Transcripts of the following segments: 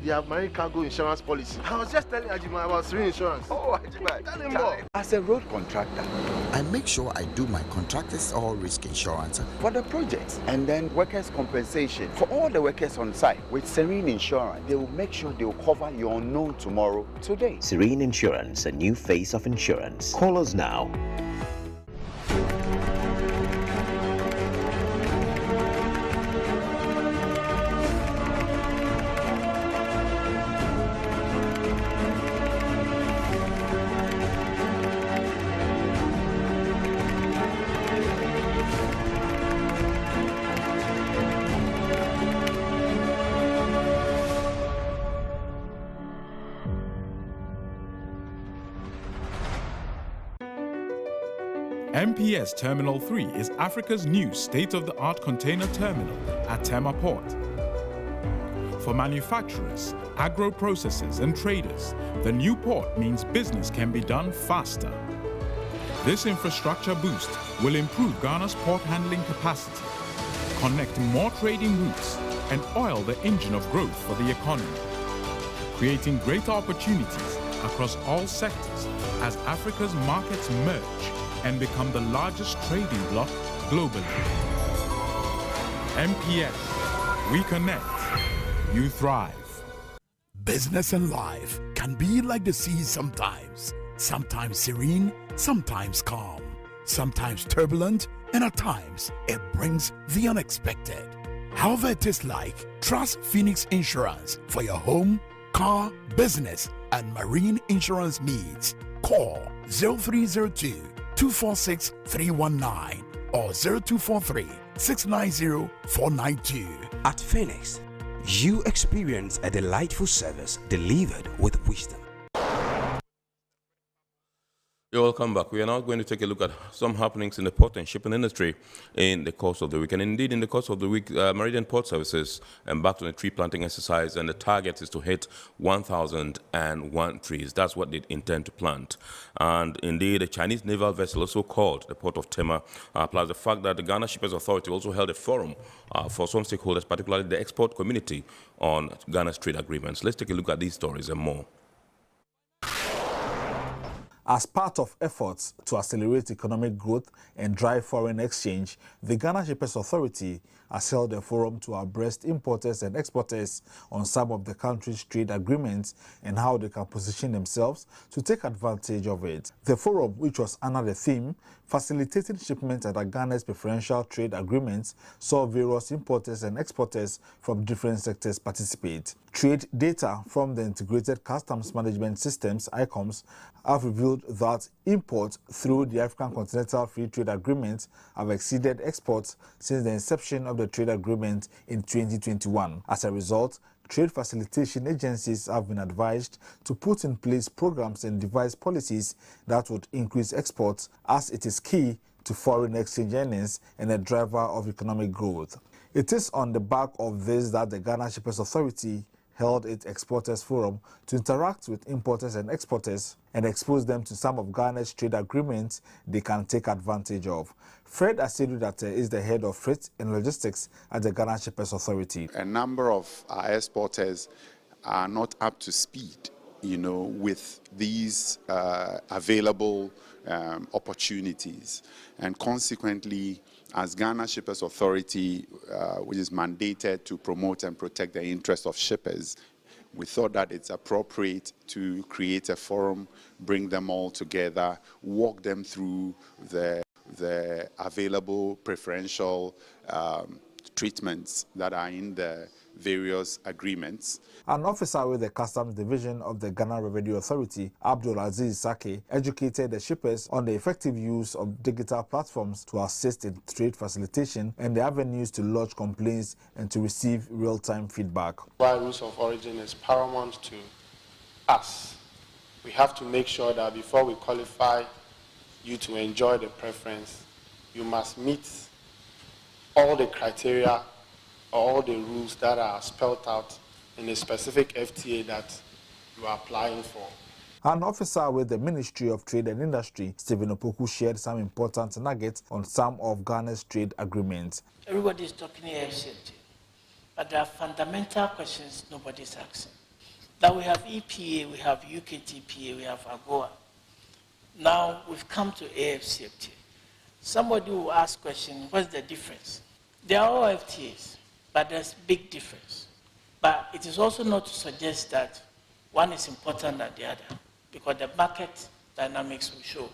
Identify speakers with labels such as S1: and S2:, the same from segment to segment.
S1: they have marine cargo insurance policy. I was just telling Ajima about Serene Insurance.
S2: Oh, Ajima,
S1: tell him more.
S2: As a road contractor,
S3: I make sure I do my contractors all risk insurance
S2: for the projects and then workers' compensation for all the workers on site. With Serene Insurance, they will make sure they will cover your unknown tomorrow today.
S4: Serene Insurance, a new face of insurance. Call us now.
S5: MPS Terminal 3 is Africa's new state-of-the-art container terminal at Tema Port. For manufacturers, agro-processors and traders, the new port means business can be done faster. This infrastructure boost will improve Ghana's port handling capacity, connect more trading routes, and oil the engine of growth for the economy, creating greater opportunities across all sectors as Africa's markets merge and become the largest trading bloc globally. MPS, we connect, you thrive.
S6: Business and life can be like the sea sometimes. Sometimes serene, sometimes calm, sometimes turbulent, and at times it brings the unexpected. However it is like, trust Phoenix Insurance for your home, car, business, and marine insurance needs. Call 0302 246 319 or 0243 690 492.
S7: At Phoenix, you experience a delightful service delivered with wisdom.
S8: You're welcome back. We are now going to take a look at some happenings in the port and shipping industry in the course of the week. And indeed, in the course of the week, Meridian Port Services embarked on a tree planting exercise, and the target is to hit 1,001 trees. That's what they intend to plant. And indeed, a Chinese naval vessel also called the port of Tema, plus the fact that the Ghana Shippers Authority also held a forum for some stakeholders, particularly the export community, on Ghana's trade agreements. Let's take a look at these stories and more.
S9: As part of efforts to accelerate economic growth and drive foreign exchange, the Ghana Shippers Authority has held a forum to abreast importers and exporters on some of the country's trade agreements and how they can position themselves to take advantage of it. The forum, which was under the theme, Facilitating Shipments under Ghana's Preferential Trade Agreements, saw various importers and exporters from different sectors participate. Trade data from the Integrated Customs Management Systems, ICOMS, have revealed that imports through the African Continental Free Trade Agreement have exceeded exports since the inception of the trade agreement in 2021. As a result, trade facilitation agencies have been advised to put in place programs and devise policies that would increase exports, as it is key to foreign exchange earnings and a driver of economic growth. It is on the back of this that the Ghana Shippers Authority held its Exporters Forum to interact with importers and exporters and expose them to some of Ghana's trade agreements they can take advantage of. Fred Asedu is the head of freight and logistics at the Ghana Shippers Authority.
S10: A number of our exporters are not up to speed, with these available opportunities, and consequently, as Ghana Shippers Authority, which is mandated to promote and protect the interests of shippers, we thought that it's appropriate to create a forum, bring them all together, walk them through the available preferential treatments that are in the various agreements.
S9: An officer with the Customs Division of the Ghana Revenue Authority, Abdul Aziz Sake, educated the shippers on the effective use of digital platforms to assist in trade facilitation and the avenues to lodge complaints and to receive real-time feedback.
S11: Why rules of origin is paramount to us. We have to make sure that before we qualify you to enjoy the preference, you must meet all the criteria, all the rules that are spelled out in a specific FTA that you are applying for.
S9: An officer with the Ministry of Trade and Industry, Stephen Opoku, shared some important nuggets on some of Ghana's trade agreements.
S12: Everybody is talking AFCT, but there are fundamental questions nobody's asking. Now we have EPA, we have UKTPA, we have AGOA. Now we've come to AFCFTA. Somebody will ask question, what's the difference? They are all FTAs, but there's big difference. But it is also not to suggest that one is important than the other, because the market dynamics will show.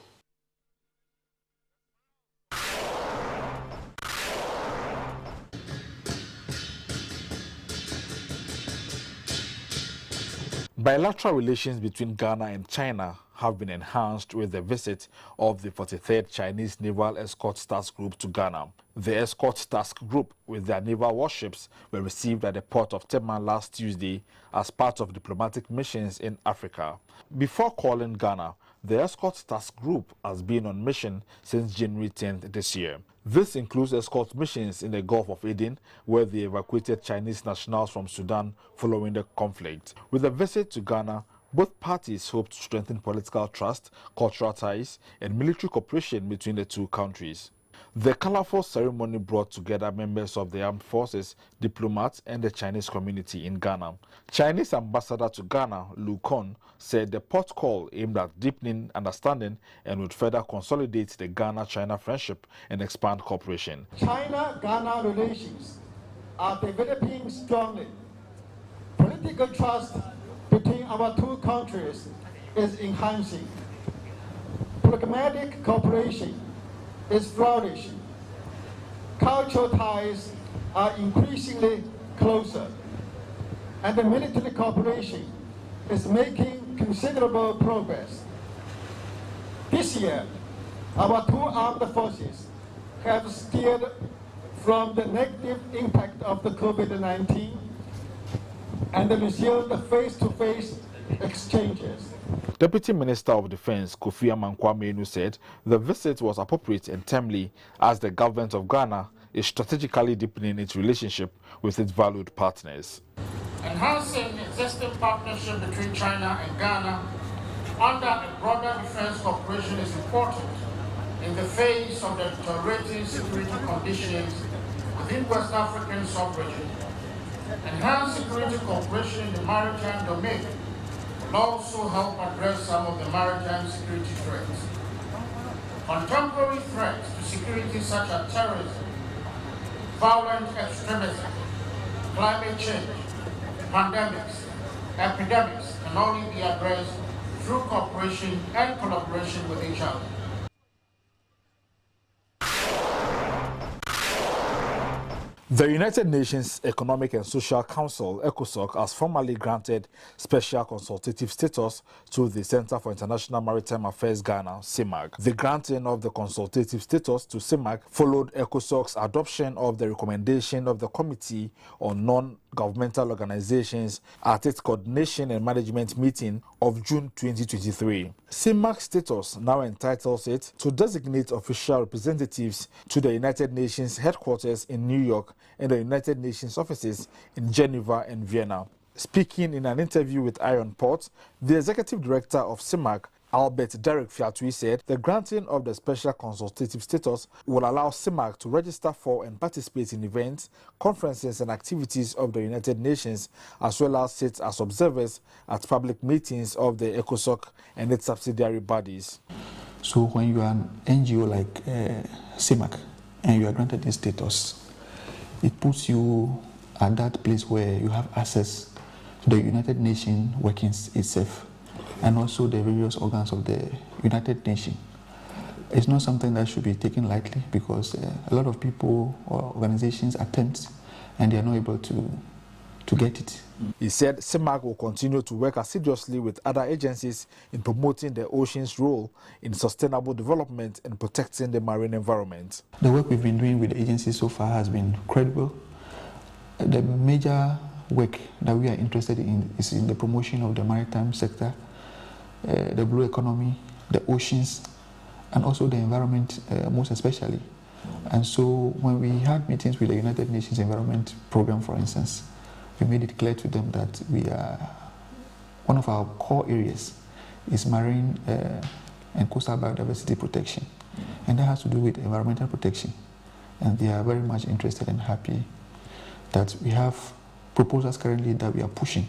S9: Bilateral relations between Ghana and China have been enhanced with the visit of the 43rd Chinese Naval Escort Task Group to Ghana. The Escort Task Group, with their naval warships, were received at the port of Tema last Tuesday as part of diplomatic missions in Africa. Before calling Ghana, the Escort Task Group has been on mission since January 10th this year. This includes escort missions in the Gulf of Aden, where they evacuated Chinese nationals from Sudan following the conflict. With the visit to Ghana, both parties hope to strengthen political trust, cultural ties, and military cooperation between the two countries. The colorful ceremony brought together members of the armed forces, diplomats, and the Chinese community in Ghana. Chinese ambassador to Ghana, Lu Kon, said the port call aimed at deepening understanding and would further consolidate the Ghana-China friendship and expand cooperation.
S13: China-Ghana relations are developing strongly. Political trust between our two countries is enhancing. Pragmatic cooperation is flourishing. Cultural ties are increasingly closer, and the military cooperation is making considerable progress. This year, our two armed forces have steered from the negative impact of the COVID-19 and resumed face-to-face exchanges.
S9: Deputy Minister of Defense Kofi Amankwa-Menu said the visit was appropriate and timely as the government of Ghana is strategically deepening its relationship with its valued partners.
S14: Enhancing existing partnership between China and Ghana under a broader defense cooperation is important in the face of the deteriorating security conditions within West African sub-region. Enhanced security cooperation in the maritime domain will also help address some of the maritime security threats. Contemporary threats to security such as terrorism, violent extremism, climate change, pandemics, epidemics can only be addressed through cooperation and collaboration with each other.
S9: The United Nations Economic and Social Council, ECOSOC, has formally granted special consultative status to the Center for International Maritime Affairs Ghana, CIMAG. The granting of the consultative status to CIMAG followed ECOSOC's adoption of the recommendation of the Committee on Non-Governmental Organizations at its coordination and management meeting of June 2023. CIMAG status now entitles it to designate official representatives to the United Nations headquarters in New York and the United Nations offices in Geneva and Vienna. Speaking in an interview with Iron Port, the executive director of CIMAG, Albert Derek Fiatui, said the granting of the special consultative status will allow CIMAG to register for and participate in events, conferences and activities of the United Nations, as well as sit as observers at public meetings of the ECOSOC and its subsidiary bodies.
S15: So when you are an NGO like CIMAG and you are granted this status, it puts you at that place where you have access to the United Nations workings itself and also the various organs of the United Nations. It's not something that should be taken lightly because a lot of people or organizations attempt and they are not able to get it.
S9: He said CIMAG will continue to work assiduously with other agencies in promoting the ocean's role in sustainable development and protecting the marine environment.
S15: The work we've been doing with the agency so far has been credible. The major work that we are interested in is in the promotion of the maritime sector, the blue economy, the oceans, and also the environment most especially. And so when we had meetings with the United Nations Environment Program, for instance, we made it clear to them that we are, one of our core areas is marine and coastal biodiversity protection. And that has to do with environmental protection. And they are very much interested and happy that we have proposals currently that we are pushing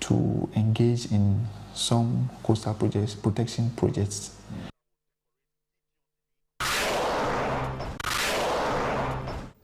S15: to engage in some coastal projects, protection projects.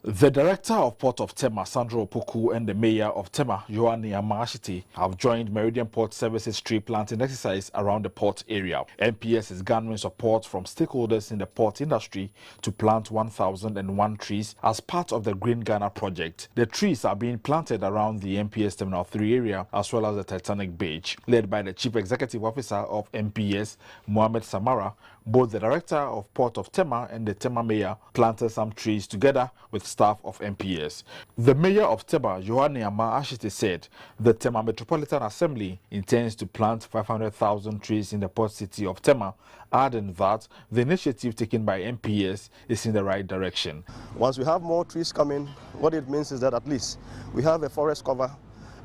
S9: The director of Port of Tema, Sandro Opoku, and the mayor of Tema, Yohane Amashite, have joined Meridian Port Services tree planting exercise around the port area. MPS is garnering support from stakeholders in the port industry to plant 1,001 trees as part of the Green Ghana project. The trees are being planted around the MPS Terminal 3 area as well as the Titanic Beach. Led by the Chief Executive Officer of MPS, Mohamed Samara, both the director of Port of Tema and the Tema mayor planted some trees together with staff of MPS. The mayor of Tema, Yohane Amashite, said the Tema Metropolitan Assembly intends to plant 500,000 trees in the port city of Tema, adding that the initiative taken by MPS is in the right direction.
S1: Once we have more trees coming, what it means is that at least we have a forest cover,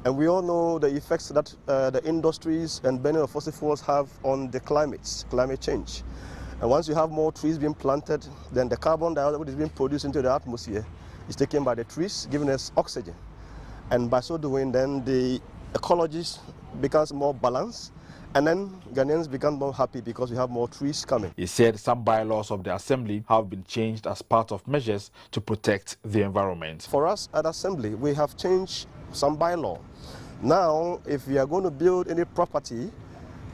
S1: and we all know the effects that the industries and burning of fossil fuels have on the climate change. And once you have more trees being planted, then the carbon dioxide that is being produced into the atmosphere is taken by the trees, giving us oxygen. And by so doing, then the ecology becomes more balanced, and then Ghanaians become more happy because we have more trees coming.
S9: He said some bylaws of the Assembly have been changed as part of measures to protect the environment.
S1: For us at Assembly, we have changed some bylaw. Now, if we are going to build any property,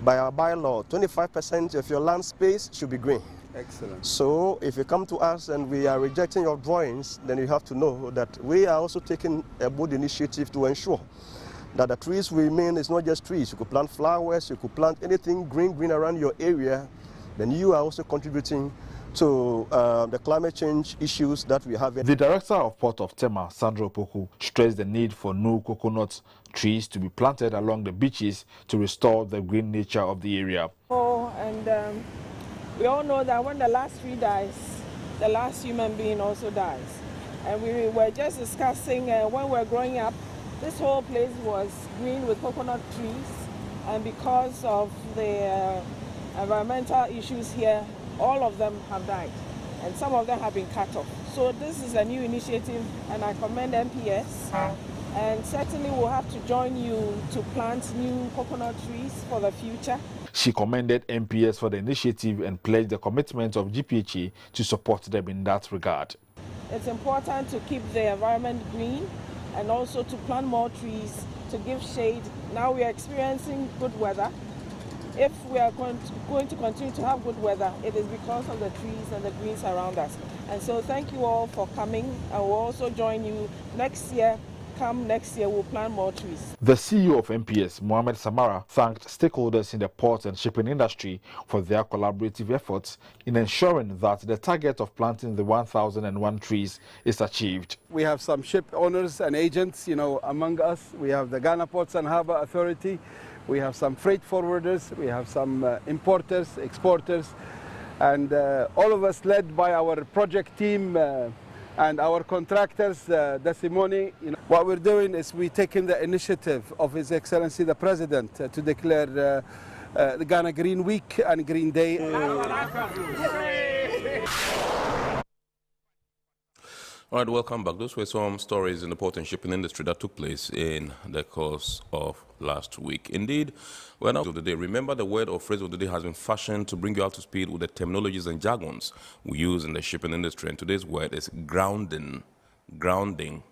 S1: by our bylaw, 25% of your land space should be green.
S16: Excellent.
S1: So if you come to us and we are rejecting your drawings, then you have to know that we are also taking a bold initiative to ensure that the trees we mean is not just trees. You could plant flowers, you could plant anything green around your area. Then you are also contributing to the climate change issues that we have.
S9: The director of Port of Tema, Sandro Opoku, stressed the need for new coconut trees to be planted along the beaches to restore the green nature of the area.
S17: And we all know that when the last tree dies, the last human being also dies. And we were just discussing when we were growing up, this whole place was green with coconut trees, and because of the environmental issues here, all of them have died, and some of them have been cut off. So this is a new initiative, and I commend MPS, and certainly we'll have to join you to plant new coconut trees for the future.
S9: She commended MPS for the initiative and pledged the commitment of GPHA to support them in that regard.
S17: It's important to keep the environment green and also to plant more trees to give shade. Now we are experiencing good weather. If we are going to continue to have good weather, it is because of the trees and the greens around us. And so thank you all for coming, and we'll also join you next year. Come next year, we'll plant more trees.
S9: The CEO of MPS, Mohamed Samara, thanked stakeholders in the port and shipping industry for their collaborative efforts in ensuring that the target of planting the 1,001 trees is achieved.
S16: We have some ship owners and agents, among us. We have the Ghana Ports and Harbour Authority. We have some freight forwarders. We have some importers, exporters, and all of us led by our project team and our contractors, Decimoni. What we're doing is we're taking the initiative of His Excellency the President to declare the Ghana Green Week and Green Day.
S8: All right, welcome back. Those were some stories in the port and shipping industry that took place in the course of last week. Indeed, we're now to the day. Remember, the word or phrase of the day has been fashioned to bring you up to speed with the terminologies and jargons we use in the shipping industry. And today's word is grounding. Grounding.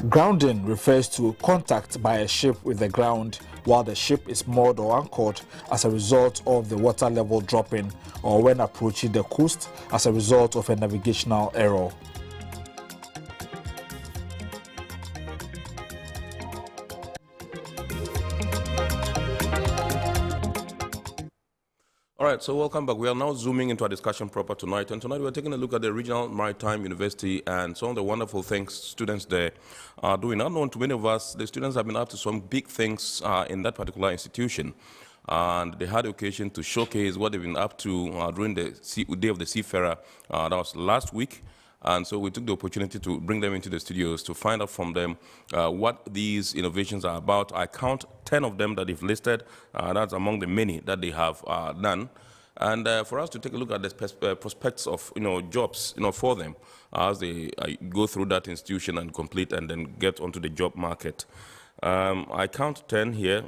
S9: Grounding refers to contact by a ship with the ground while the ship is moored or anchored as a result of the water level dropping, or when approaching the coast as a result of a navigational error.
S8: All right, so welcome back. We are now zooming into our discussion proper tonight. And tonight we're taking a look at the regional Maritime University and some of the wonderful things students there are doing. Unknown to many of us, the students have been up to some big things in that particular institution. And they had the occasion to showcase what they've been up to during the Day of the Seafarer. That was last week. And so we took the opportunity to bring them into the studios to find out from them what these innovations are about. I count 10 of them that they've listed. That's among the many that they have done. And for us to take a look at the prospects of jobs for them as they go through that institution and complete and then get onto the job market. I count 10 here.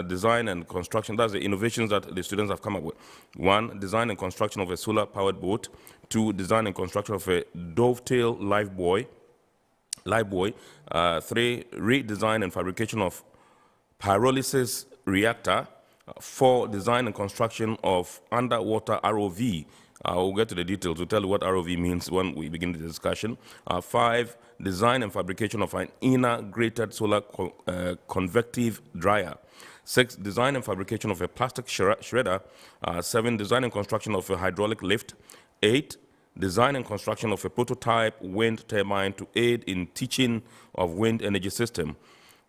S8: Design and construction, that's the innovations that the students have come up with. 1, design and construction of a solar-powered boat. 2, design and construction of a dovetail live buoy. 3, redesign and fabrication of pyrolysis reactor. 4, design and construction of underwater ROV. We'll get to the details to tell you what ROV means when we begin the discussion. 5, design and fabrication of an integrated solar convective dryer. 6, design and fabrication of a plastic shredder. 7, design and construction of a hydraulic lift. 8, design and construction of a prototype wind turbine to aid in teaching of wind energy system.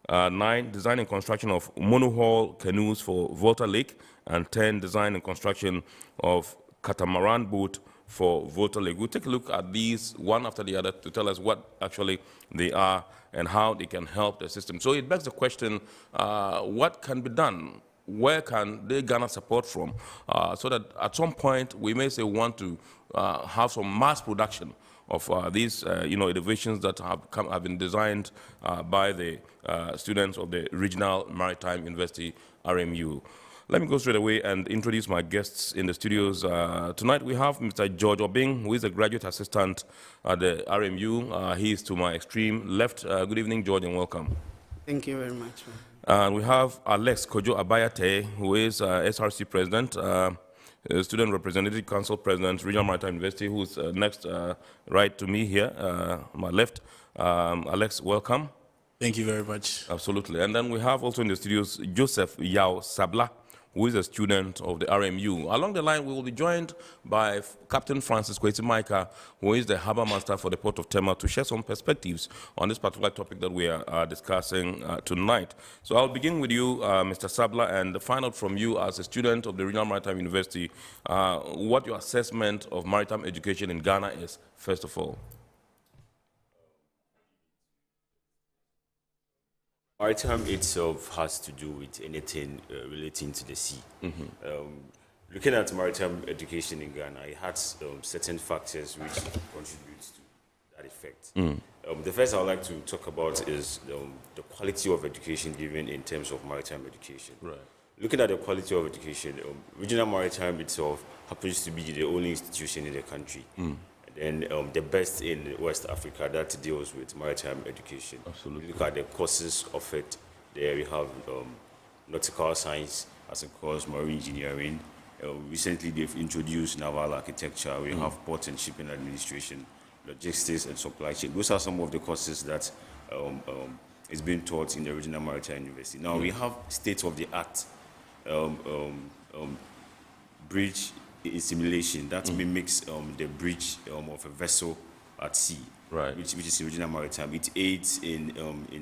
S8: 9, design and construction of monohull canoes for Volta Lake. And 10, design and construction of catamaran boat for Volta Lake. We'll take a look at these one after the other to tell us what actually they are and how they can help the system. So it begs the question, what can be done? Where can they garner support from? So that at some point we may say we want to have some mass production of these innovations that have been designed by the students of the Regional Maritime University, RMU. Let me go straight away and introduce my guests in the studios. Tonight we have Mr. George Obing, who is a graduate assistant at the RMU. He is to my extreme left. Good evening, George, and welcome.
S18: Thank you very much.
S8: And we have Alex Kojo Abayate, who is SRC president, Student Representative Council president, Regional Maritime University, who is next right to me here, my left. Alex, welcome.
S18: Thank you very much.
S8: Absolutely. And then we have also in the studios Joseph Yao Sabla, who is a student of the RMU. Along the line, we will be joined by Captain Francis Kwesi Maika, who is the Harbour Master for the Port of Tema, to share some perspectives on this particular topic that we are discussing tonight. So I'll begin with you, Mr. Sabla, and find out from you as a student of the Regional Maritime University, what your assessment of maritime education in Ghana is, first of all.
S19: Maritime itself has to do with anything relating to the sea. Looking at maritime education in Ghana, it has certain factors which contribute to that effect. The first I would like to talk about is the quality of education given in terms of maritime education.
S8: Right.
S19: Looking at the quality of education, Regional Maritime itself happens to be the only institution in the country. And the best in West Africa that deals with maritime education.
S8: Absolutely.
S19: Look at the courses offered. There we have nautical science as a course, marine engineering. Recently they've introduced naval architecture. We have port and shipping administration, logistics and supply chain. Those are some of the courses that is being taught in the Regional Maritime University. Now we have state-of-the-art bridge simulation that mimics the bridge of a vessel at sea,
S8: right?
S19: Which is Regional Maritime. It aids in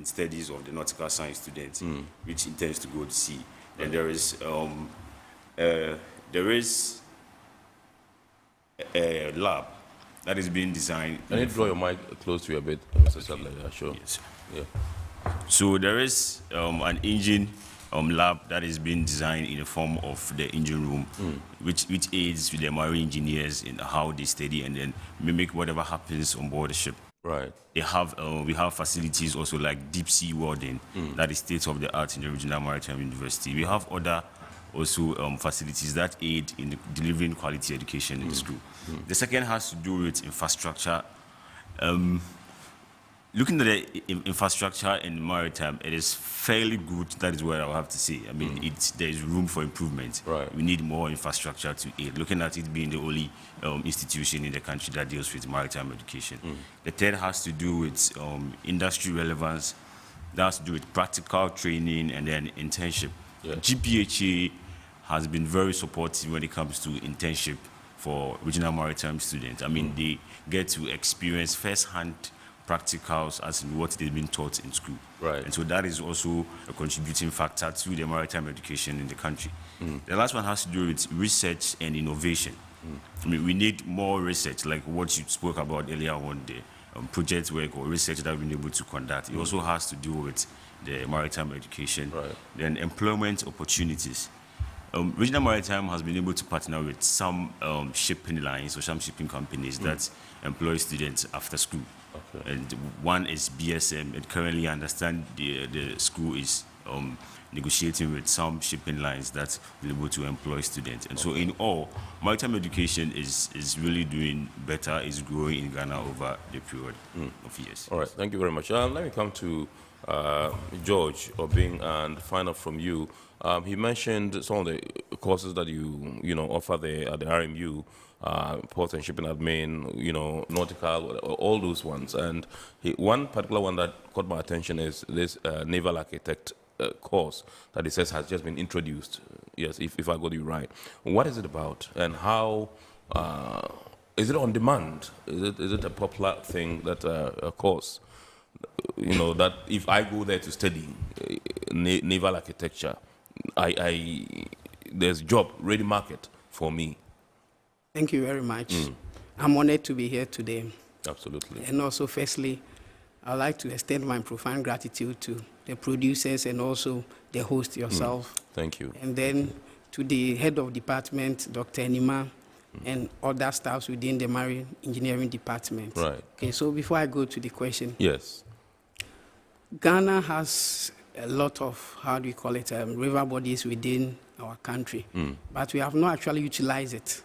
S19: studies of the nautical science students, which intends to go to sea. And there is a lab that is being designed.
S8: Can you draw your mic close to you a bit, Mr. Sadler? Yeah, sure.
S19: Yes.
S8: Yeah.
S19: So there is an engine lab that is being designed in the form of the engine room, which aids with the marine engineers in how they study and then mimic whatever happens on board the ship.
S8: Right.
S19: They have we have facilities also like deep sea welding that is state of the art in the Regional Maritime University. We have other also facilities that aid in delivering quality education in the school. The second has to do with infrastructure. Looking at the infrastructure in maritime, it is fairly good. That is what I have to say. I mean, there is room for improvement.
S8: Right.
S19: We need more infrastructure to aid. Looking at it being the only institution in the country that deals with maritime education. The third has to do with industry relevance. That has to do with practical training and then internship.
S8: Yeah.
S19: GPHA has been very supportive when it comes to internship for Regional Maritime students. I mean, they get to experience firsthand practicals as in what they've been taught in school.
S8: Right.
S19: And so that is also a contributing factor to the maritime education in the country. The last one has to do with research and innovation. I mean, we need more research, like what you spoke about earlier on, the project work or research that we've been able to conduct. It also has to do with the maritime education.
S8: Right.
S19: Then employment opportunities. Regional Maritime has been able to partner with some shipping lines or some shipping companies that employ students after school. Okay. And one is BSM, and currently I understand the school is negotiating with some shipping lines that will be able to employ students. And so in all, maritime education is really doing better, is growing in Ghana over the period of years.
S8: All right, thank you very much. Let me come to George Obing and find out from you. He mentioned some of the courses that you offer there at the RMU, port and shipping admin, nautical, all those ones. And one particular one that caught my attention is this naval architect course that he says has just been introduced. Yes, if I got you right. What is it about, and how is it on demand? Is it a popular thing that a course? That if I go there to study naval architecture, there's job ready market for me.
S20: Thank you very much. I'm honored to be here today.
S8: Absolutely.
S20: And also, firstly, I'd like to extend my profound gratitude to the producers and also the host yourself.
S8: Thank you.
S20: And then to the head of department, Dr. Tema, and other staffs within the marine engineering department.
S8: Right.
S20: Okay, so before I go to the question.
S8: Yes.
S20: Ghana has a lot of, river bodies within our country, but we have not actually utilized it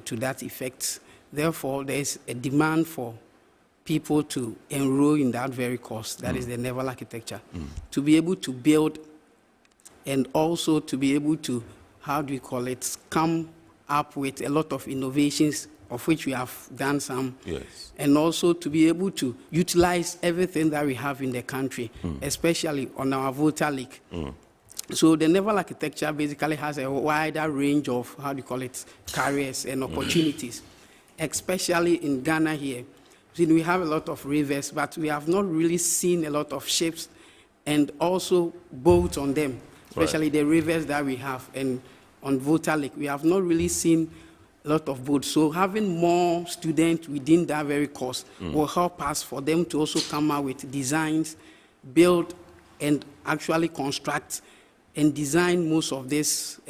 S20: to that effect. Therefore, there is a demand for people to enroll in that very course, that is the naval architecture, to be able to build and also to be able to, come up with a lot of innovations, of which we have done some, and also to be able to utilize everything that we have in the country, especially on our Volta Lake. So the naval architecture basically has a wider range of, careers and opportunities, especially in Ghana here. We have a lot of rivers, but we have not really seen a lot of ships and also boats on them, especially the rivers that we have. And on Volta Lake, we have not really seen a lot of boats. So having more students within that very course will help us for them to also come out with designs, build and actually construct and design most of this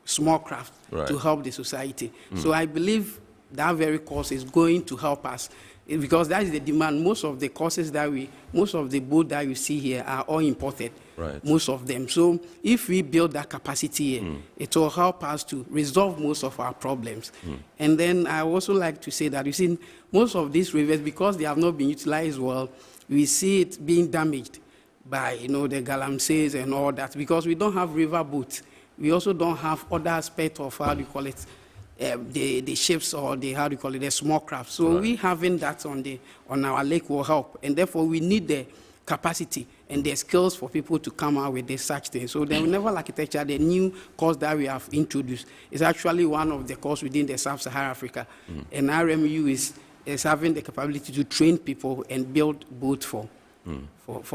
S20: small craft to help the society. So I believe that very course is going to help us, because that is the demand. Most of the courses most of the boats that you see here are all imported, most of them. So if we build that capacity here, it will help us to resolve most of our problems. And then I also like to say that, you see, most of these rivers, because they have not been utilized well, we see it being damaged by, the galamseys and all that, because we don't have river boats. We also don't have other aspects of, the ships or the small craft. So we having that on our lake will help, and therefore we need the capacity and the skills for people to come out with this such thing. So the naval architecture, the new course that we have introduced, is actually one of the courses within the Sub-Saharan Africa, and RMU is having the capability to train people and build boats for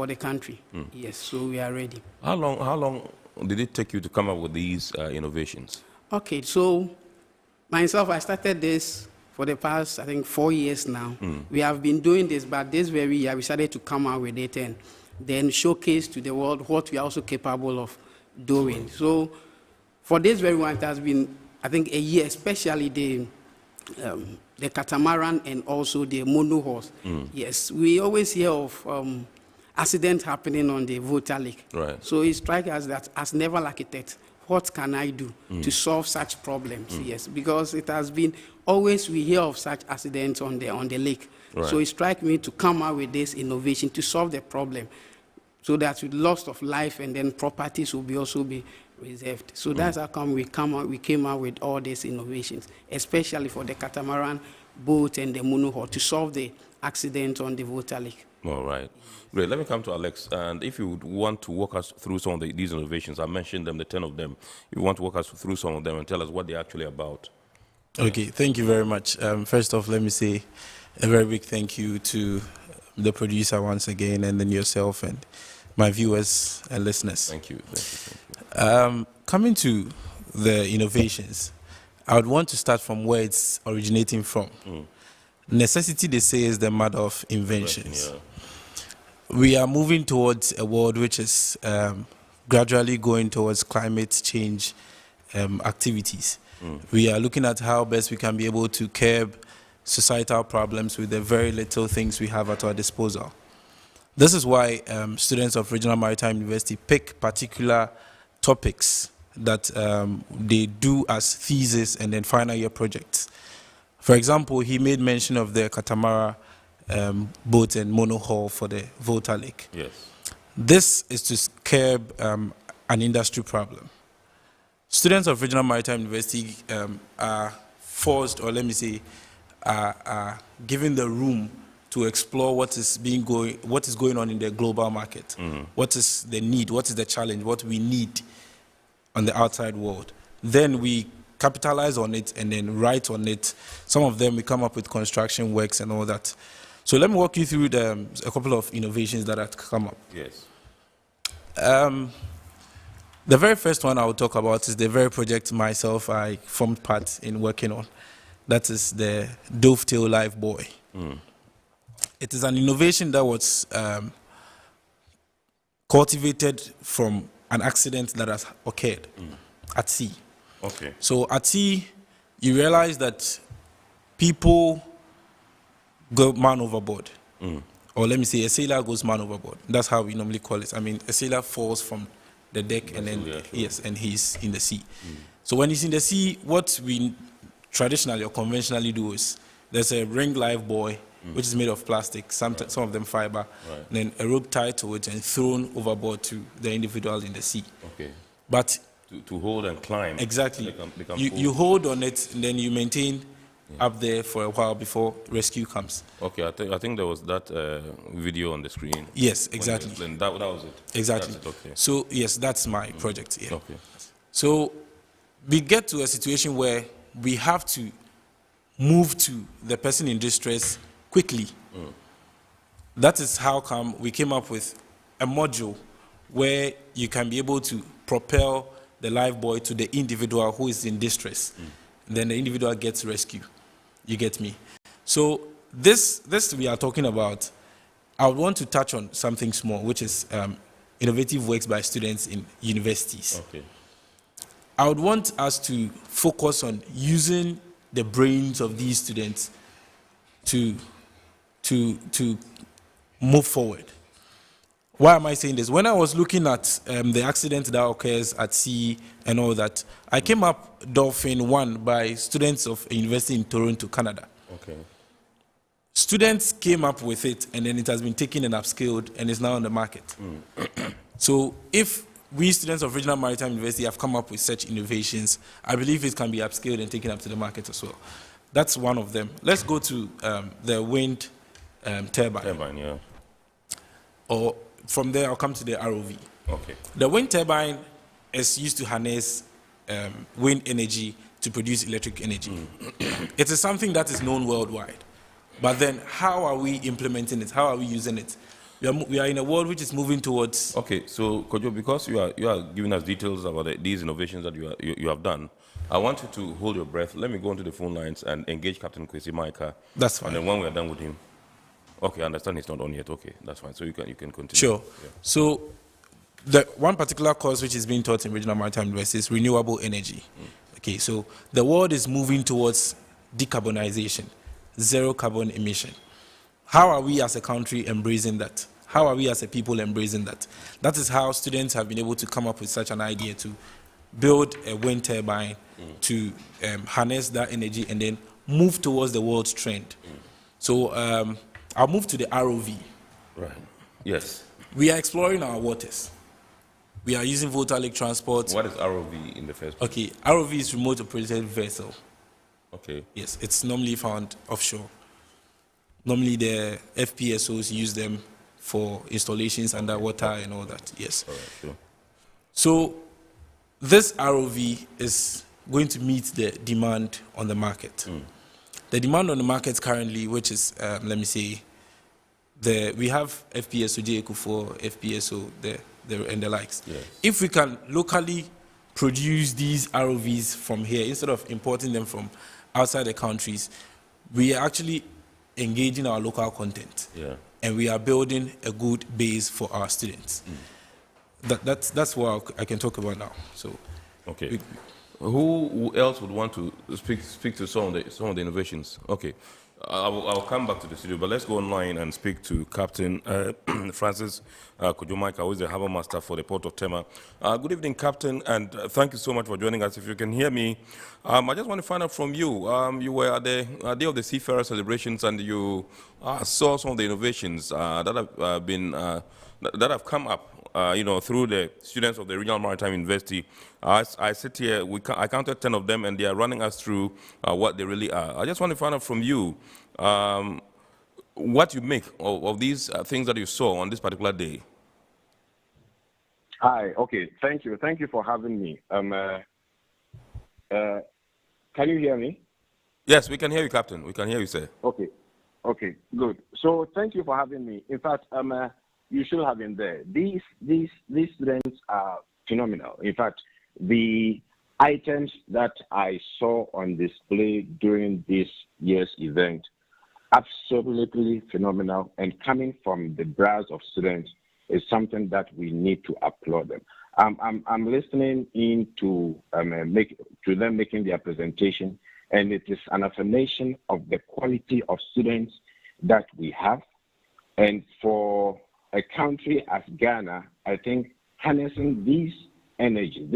S20: the country. Yes, so we are ready.
S8: How long did it take you to come up with these innovations?
S20: Okay, so myself, I started this for the past, 4 years now. We have been doing this, but this very year we started to come out with it and then showcase to the world what we are also capable of doing. So for this very one, it has been, a year, especially the catamaran and also the mono horse. Yes, we always hear of accidents happening on the Volta Lake. So it strikes us that as naval architects, what can I do to solve such problems? Yes, because it has been always we hear of such accidents on the lake. So it strikes me to come out with this innovation to solve the problem, so that with loss of life and then properties will also be reserved. So that's how come we came out with all these innovations, especially for the catamaran boat and the monohull, to solve the accident on the Volta Lake.
S8: All right. Great. Let me come to Alex. And if you would want to walk us through some of these innovations, I mentioned them, the 10 of them. If you want to walk us through some of them and tell us what they're actually about.
S18: Okay, thank you very much. First off, let me say a very big thank you to the producer once again, and then yourself and my viewers and listeners.
S8: Thank you. Thank you.
S18: Coming to the innovations, I would want to start from where it's originating from. Necessity, they say, is the mother of inventions. We are moving towards a world which is gradually going towards climate change activities. We are looking at how best we can be able to curb societal problems with the very little things we have at our disposal. This is why students of Regional Maritime University pick particular topics that they do as thesis and then final year projects. For example, he made mention of the catamaran boat and monohull for the Volta Lake.
S8: Yes.
S18: This is to curb an industry problem. Students of Regional Maritime University are forced, or let me say, are given the room to explore what is going on in the global market. What is the need? What is the challenge? What we need on the outside world. Then we capitalize on it and then write on it. Some of them we come up with construction works and all that. So let me walk you through a couple of innovations that have come up.
S8: Yes.
S18: The very first one I will talk about is the very project I formed part in working on. That is the Dovetail Life Buoy. It is an innovation that was cultivated from an accident that has occurred at sea.
S8: Okay.
S18: So at sea, you realize that people go man overboard. Or let me say a sailor goes man overboard. That's how we normally call it. I mean, a sailor falls from the deck and then, yes, and he's in the sea. So when he's in the sea, what we traditionally or conventionally do is there's a ring life buoy, which is made of plastic, some of them fiber, then a rope tied to it and thrown overboard to the individual in the sea.
S8: Okay.
S18: But
S8: to hold and climb.
S18: Exactly. You hold on it and then you maintain up there for a while before rescue comes.
S8: Okay, I think there was that video on the screen.
S18: Yes, exactly.
S8: That was it.
S18: Exactly.
S8: That's it, okay.
S18: So yes, that's my project here.
S8: Okay.
S18: So we get to a situation where we have to move to the person in distress quickly. That is how come we came up with a module where you can be able to propel the life buoy to the individual who is in distress. Then the individual gets rescued. You get me? So this we are talking about, I would want to touch on something small, which is innovative works by students in universities.
S8: Okay.
S18: I would want us to focus on using the brains of these students to move forward. Why am I saying this? When I was looking at the accident that occurs at sea and all that, I came up Dolphin 1 by students of a university in Toronto, Canada.
S8: Okay.
S18: Students came up with it, and then it has been taken and upscaled, and is now on the market. So if we students of Regional Maritime University have come up with such innovations, I believe it can be upscaled and taken up to the market as well. That's one of them. Let's go to the wind turbine.
S8: Turbine, yeah.
S18: Or from there, I'll come to the ROV.
S8: Okay.
S18: The wind turbine is used to harness wind energy to produce electric energy. It is something that is known worldwide. But then, how are we implementing it? How are we using it? We are in a world which is moving towards...
S8: Okay, so Kojo, because you are giving us details about these innovations that you have done, I want you to hold your breath. Let me go onto the phone lines and engage Captain Kwesi Maika.
S18: That's fine.
S8: And then when we are done with him... Okay, I understand he's not on yet. Okay, that's fine. So you can continue.
S18: Sure. Yeah. So the one particular course which is being taught in Regional Maritime University is renewable energy. Okay, so the world is moving towards decarbonization, zero carbon emission. How are we as a country embracing that? How are we as a people embracing that? That is how students have been able to come up with such an idea to build a wind turbine to harness that energy and then move towards the world's trend. So I'll move to the ROV.
S8: Right. Yes.
S18: We are exploring our waters. We are using Volta Lake transport.
S8: What is ROV in the first place?
S18: Okay, ROV is remote operated vessel.
S8: Okay.
S18: Yes, it's normally found offshore. Normally the FPSOs use them for installations underwater and all that. Yes.
S8: All right, sure.
S18: So this ROV is going to meet the demand on the market. The demand on the market currently, which is, let me say, we have FPSO JQ4, FPSO, and the likes.
S8: Yes.
S18: If we can locally produce these ROVs from here, instead of importing them from outside the countries, we are actually engaging our local content.
S8: Yeah.
S18: And we are building a good base for our students. That's what I can talk about now. So,
S8: okay. Who else would want to speak to some of the innovations? Okay, I'll come back to the studio, but let's go online and speak to Captain Francis Kujumaika, who is the Harbour Master for the Port of Tema. Good evening, Captain, and thank you so much for joining us. If you can hear me, I just want to find out from you. You were at the Day of the Seafarer celebrations, and you saw some of the innovations that have been that have come up. Through the students of the Regional Maritime University. I sit here, I counted 10 of them, and they are running us through what they really are. I just want to find out from you what you make of these things that you saw on this particular day.
S21: Hi, okay, thank you. Thank you for having me. Can you hear me?
S8: Yes, we can hear you, Captain. We can hear you, sir.
S21: Okay, good. So thank you for having me. In fact, you should have been there. These students are phenomenal. In fact, the items that I saw on display during this year's event, absolutely phenomenal, and coming from the brows of students is something that we need to applaud them. I'm listening in to them making their presentation, and it is an affirmation of the quality of students that we have, and for a country as Ghana, I think harnessing these energy,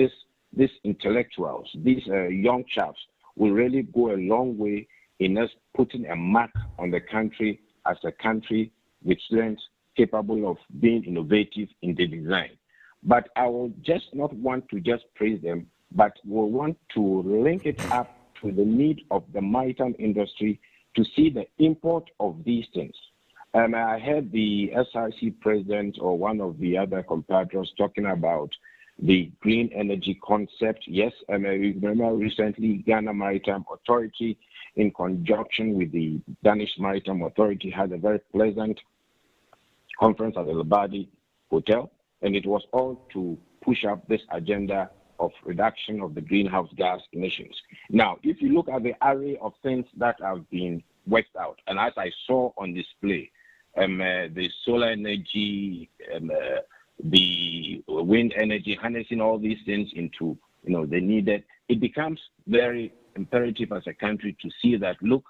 S21: these intellectuals, these young chaps will really go a long way in us putting a mark on the country as a country with students capable of being innovative in the design. But I will just not want to just praise them, but will want to link it up to the need of the maritime industry to see the import of these things. I heard the SRC president or one of the other competitors talking about the green energy concept. Yes, I remember recently Ghana Maritime Authority, in conjunction with the Danish Maritime Authority, had a very pleasant conference at the Labadi Hotel, and it was all to push up this agenda of reduction of the greenhouse gas emissions. Now, if you look at the array of things that have been worked out, and as I saw on display, the solar energy, the wind energy, harnessing all these things into the needed, it becomes very imperative as a country to see that, look,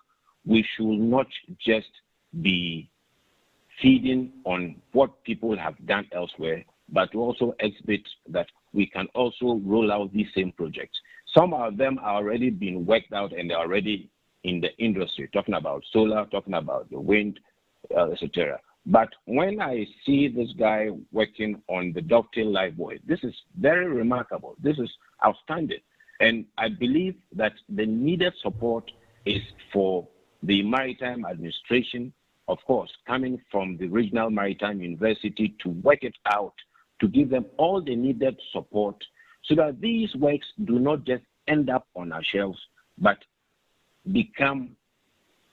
S21: we should not just be feeding on what people have done elsewhere, but to also exhibit that we can also roll out these same projects. Some of them are already being worked out and they're already in the industry, talking about solar, talking about the wind, etc. But when I see this guy working on the dovetail live buoy, this is very remarkable. This is outstanding. And I believe that the needed support is for the maritime administration, of course, coming from the Regional Maritime University to work it out, to give them all the needed support so that these works do not just end up on our shelves, but become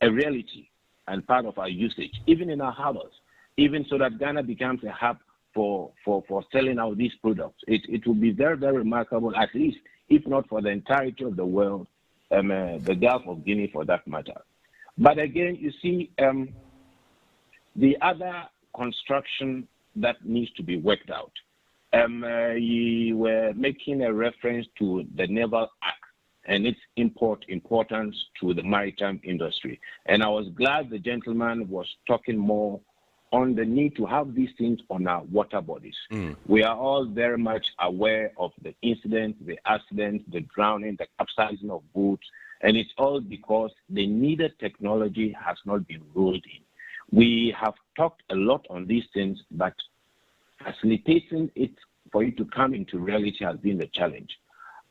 S21: a reality and part of our usage, even in our harbors, even so that Ghana becomes a hub for selling out these products. It will be very, very remarkable, at least, if not for the entirety of the world, the Gulf of Guinea for that matter. But again, you see, the other construction that needs to be worked out. You were making a reference to the Naval Act and its importance to the maritime industry. And I was glad the gentleman was talking more on the need to have these things on our water bodies. We are all very much aware of the incidents, the accidents, the drowning, the capsizing of boats, and it's all because the needed technology has not been rolled in. We have talked a lot on these things, but facilitating it for it to come into reality has been the challenge.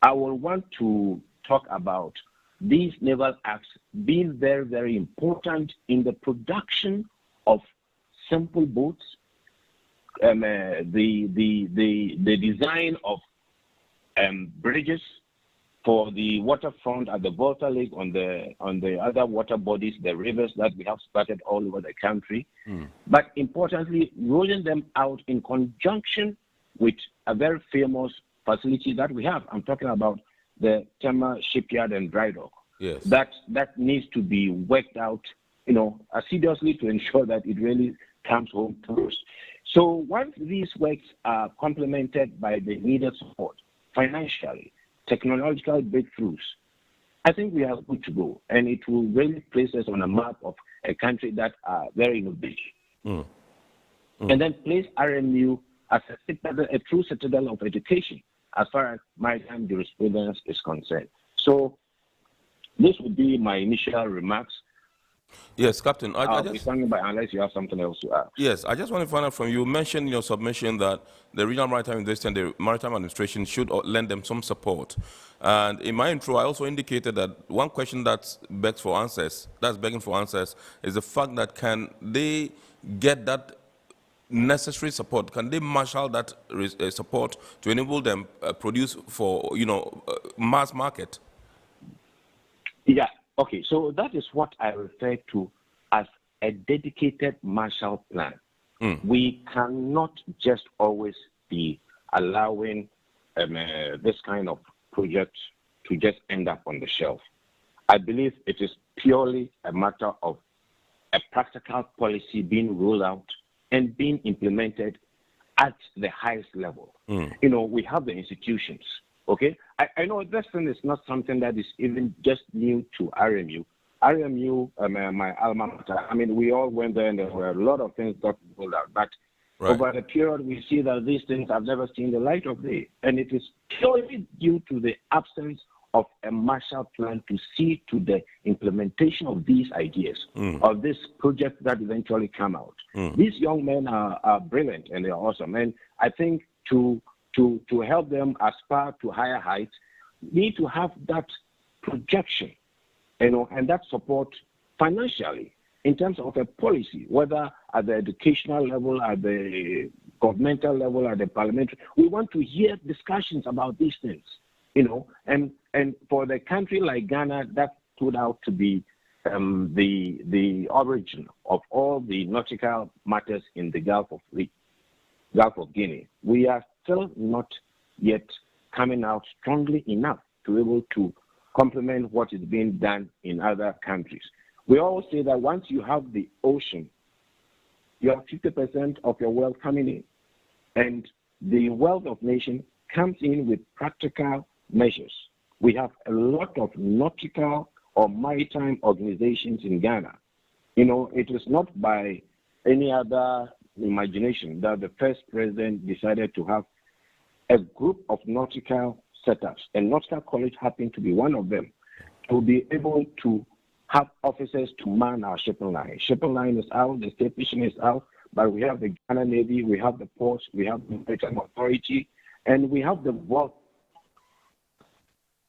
S21: I will want to talk about these naval acts being very, very important in the production of simple boats, the design of bridges for the waterfront at the Volta Lake, on the other water bodies, the rivers that we have started all over the country. But importantly, rolling them out in conjunction with a very famous facility that we have. I'm talking about the Tema shipyard and dry dock.
S8: Yes.
S21: That needs to be worked out, assiduously to ensure that it really comes home to us. So once these works are complemented by the needed support financially, technological breakthroughs, I think we are good to go. And it will really place us on a map of a country that are very innovative. And then place RMU as a true citadel of education as far as maritime jurisprudence is concerned. So this would be my initial remarks.
S8: Yes, Captain.
S21: I'll be standing by unless you have something else to add.
S8: Yes, I just want to find out from you. You mentioned in your submission that the Regional Maritime University and the Maritime Administration should lend them some support. And in my intro, I also indicated that one question that's begging for answers, is the fact that can they get that necessary support? Can they marshal that support to enable them produce for mass market?
S21: Yeah. Okay. So that is what I refer to as a dedicated Marshall Plan. We cannot just always be allowing this kind of project to just end up on the shelf. I believe it is purely a matter of a practical policy being rolled out and being implemented at the highest level. We have the institutions, okay? I know this thing is not something that is even just new to RMU. RMU, my alma mater, I mean, we all went there and there were a lot of things got rolled out. But over the period, we see that these things have never seen the light of day. And it is purely due to the absence of a Marshall Plan to see to the implementation of these ideas, of this project that eventually come out. These young men are brilliant and they're awesome. And I think to help them aspire to higher heights, need to have that projection, and that support financially in terms of a policy, whether at the educational level, at the governmental level, at the parliamentary. We want to hear discussions about these things, and for the country like Ghana, that stood out to be the origin of all the nautical matters in the Gulf of Guinea. We are still not yet coming out strongly enough to be able to complement what is being done in other countries. We all say that once you have the ocean, you have 50% of your wealth coming in. And the wealth of nation comes in with practical measures. We have a lot of nautical or maritime organizations in Ghana. It is not by any other imagination that the first president decided to have a group of nautical setups, and Nautical College happened to be one of them, to be able to have officers to man our shipping line. Shipping line is out, the state fishing is out, but we have the Ghana Navy, we have the ports, we have the Maritime Authority, and we have the world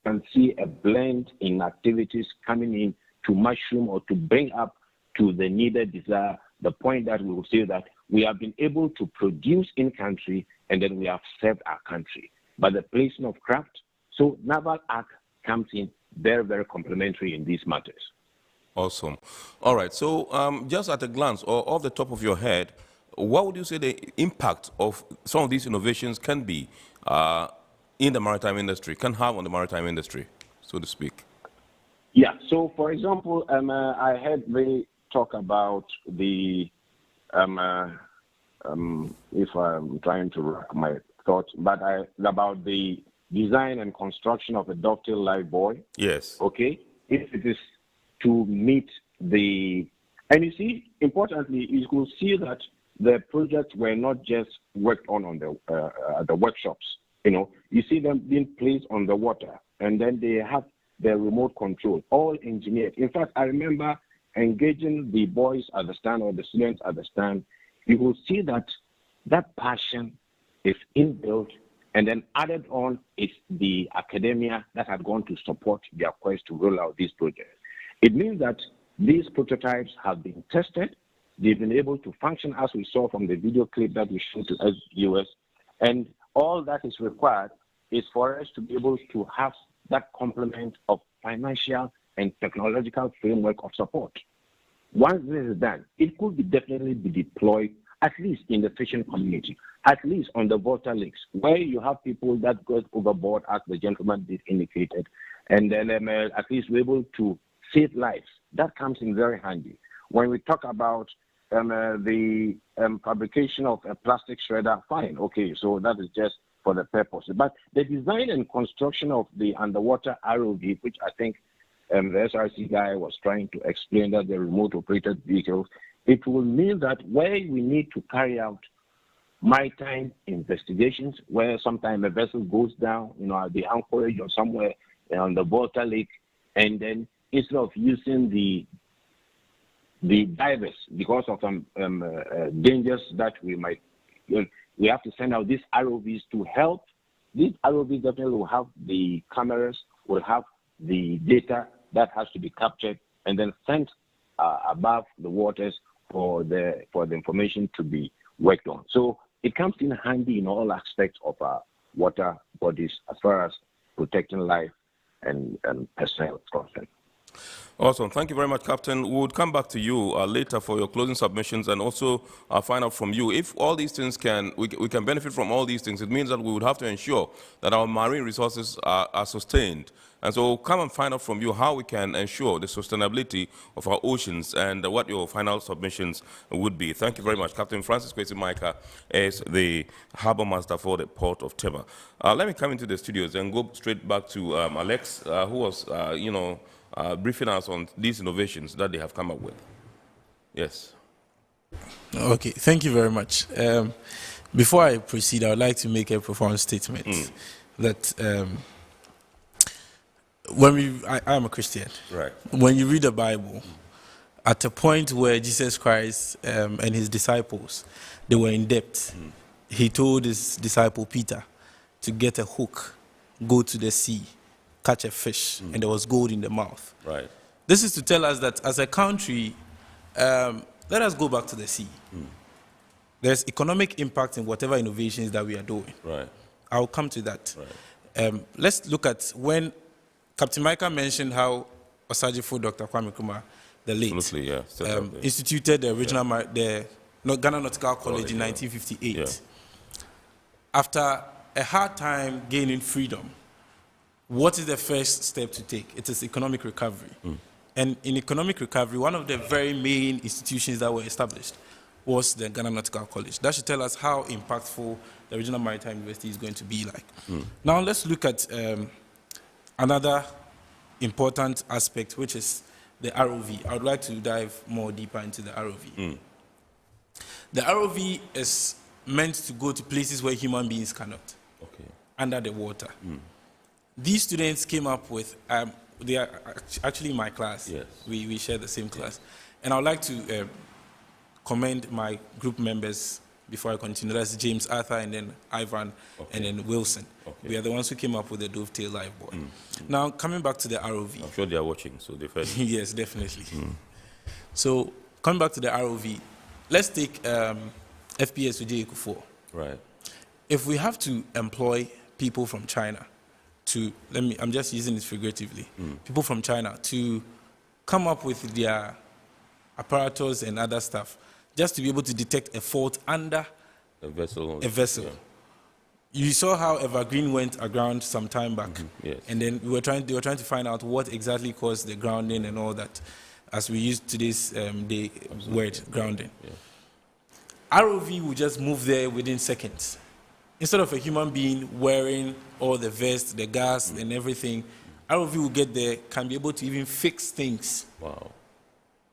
S21: and see a blend in activities coming in to mushroom or to bring up to the needed desire, the point that we will say that we have been able to produce in country and then we have served our country. But the placing of craft, so Naval Act comes in very, very complementary in these matters.
S8: Awesome. All right. So just at a glance or off the top of your head, what would you say the impact of some of these innovations can be in the maritime industry, can have on the maritime industry, so to speak?
S21: Yeah. So, for example, I heard they talk about the, if I'm trying to rack my thoughts, but about the design and construction of a dovetail life buoy.
S8: Yes.
S21: Okay. If it is to meet the, and you see, importantly, you could see that the projects were not just worked on the workshops. You see them being placed on the water, and then they have the remote control, all engineered. In fact, I remember engaging the boys at the stand or the students at the stand. You will see that passion is inbuilt, and then added on is the academia that had gone to support their quest to roll out these projects. It means that these prototypes have been tested. They've been able to function as we saw from the video clip that we showed to us viewers. And all that is required is for us to be able to have that complement of financial and technological framework of support. Once this is done, it could definitely be deployed at least in the fishing community, at least on the water lakes, where you have people that go overboard, as the gentleman did indicated, and then at least we're able to save lives. That comes in very handy. When we talk about the fabrication of a plastic shredder, fine, okay, so that is just for the purpose. But the design and construction of the underwater ROV, which I think the SRC guy was trying to explain, that the remote operated vehicles, it will mean that where we need to carry out maritime investigations, where sometimes a vessel goes down, at the anchorage or somewhere on the Volta Lake, and then instead of using the divers because of dangers that we might, we have to send out these ROVs to help. These ROVs definitely will have the cameras, will have the data that has to be captured and then sent above the waters for the information to be worked on. So it comes in handy in all aspects of our water bodies as far as protecting life and personnel is concerned.
S8: Awesome. Thank you very much, Captain. We would come back to you later for your closing submissions and also find out from you if all these things we can benefit from all these things. It means that we would have to ensure that our marine resources are sustained. And so come and find out from you how we can ensure the sustainability of our oceans and what your final submissions would be. Thank you very much. Captain Francis Kwesi Micah is the Harbour Master for the Port of Tema. Let me come into the studios and go straight back to Alex, who was, briefing us on these innovations that they have come up with. Yes.
S18: Okay, thank you very much. Before I proceed, I would like to make a profound statement that I am a Christian.
S8: Right.
S18: When you read the Bible, at a point where Jesus Christ and his disciples, they were in debt, he told his disciple Peter to get a hook, go to the sea, catch a fish, and there was gold in the mouth.
S8: Right.
S18: This is to tell us that as a country, let us go back to the sea. There's economic impact in whatever innovations that we are doing.
S8: Right.
S18: I'll come to that. Right. Let's look at when Captain Micah mentioned how Osajifo Dr. Kwame Nkrumah, the late, instituted the original the Ghana Nautical College in 1958. Yeah. After a hard time gaining freedom, what is the first step to take? It is economic recovery. And in economic recovery, one of the very main institutions that were established was the Ghana Nautical College. That should tell us how impactful the Regional Maritime University is going to be like. Now let's look at another important aspect, which is the ROV. I would like to dive more deeper into the ROV. The ROV is meant to go to places where human beings cannot, under the water. These students came up with, they are actually in my class. Yes. We share the same class. And I would like to commend my group members before I continue. That's James Arthur and then Ivan and then Wilson. We are the ones who came up with the Dovetail Live Boy. Now, coming back to the ROV.
S8: I'm sure they are watching, so they've heard.
S18: Yes, definitely. So, coming back to the ROV, let's take FPS with JQ4.
S8: Right.
S18: If we have to employ people from China to, I'm just using this figuratively, people from China to come up with their apparatus and other stuff, just to be able to detect a fault under
S8: a vessel.
S18: Yeah. You saw how Evergreen went aground some time back,
S8: yes.
S18: And then they were trying to find out what exactly caused the grounding and all that, as we use today's word, grounding. Yeah. ROV will just move there within seconds. Instead of a human being wearing all the vests, the gas, and everything, ROV will get there, can be able to even fix things.
S8: Wow.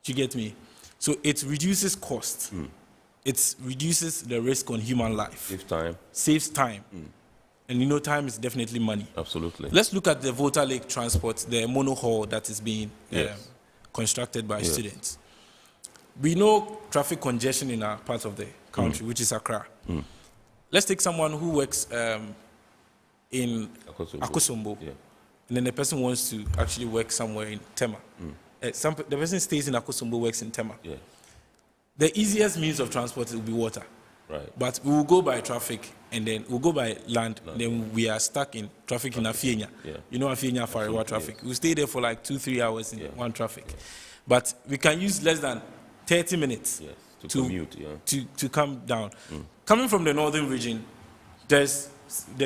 S18: Do you get me? So it reduces cost. It reduces the risk on human life. Saves time. And time is definitely money.
S8: Absolutely.
S18: Let's look at the Volta Lake Transport, the monohull that is being constructed by students. We know traffic congestion in our part of the country, which is Accra. Let's take someone who works in Akosombo, and then the person wants to actually work somewhere in Tema. The person stays in Akosombo, works in Tema. The easiest means of transport will be water.
S8: Right.
S18: But we will go by traffic, and then we'll go by land, then we are stuck in traffic in Afienya. You know Afienya Fariwa traffic. We stay there for like 2-3 hours in one traffic. But we can use less than 30 minutes
S8: to commute,
S18: to come down. Coming from the northern region, there's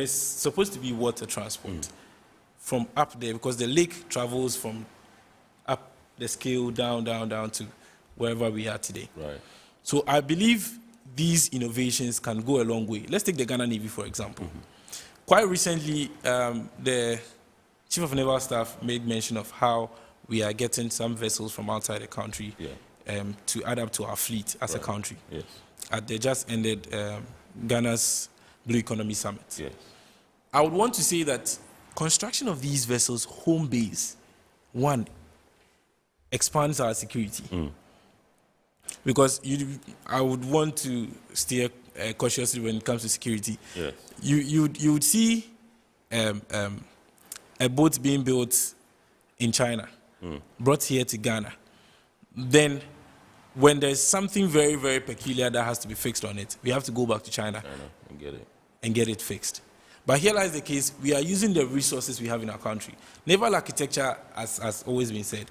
S18: supposed to be water transport from up there, because the lake travels from up the scale down to wherever we are today.
S8: Right.
S18: So I believe these innovations can go a long way. Let's take the Ghana Navy, for example. quite recently, the Chief of Naval Staff made mention of how we are getting some vessels from outside the country to add up to our fleet as a country.
S8: Yes.
S18: They just ended Ghana's Blue Economy Summit.
S8: Yes.
S18: I would want to say that construction of these vessels home base, one, expands our security. Because I would want to steer cautiously when it comes to security.
S8: Yes.
S18: You would see a boat being built in China, brought here to Ghana. Then, when there's something very, very peculiar that has to be fixed on it, we have to go back to China and get it fixed. But here lies the case, we are using the resources we have in our country. Naval architecture, as has always been said,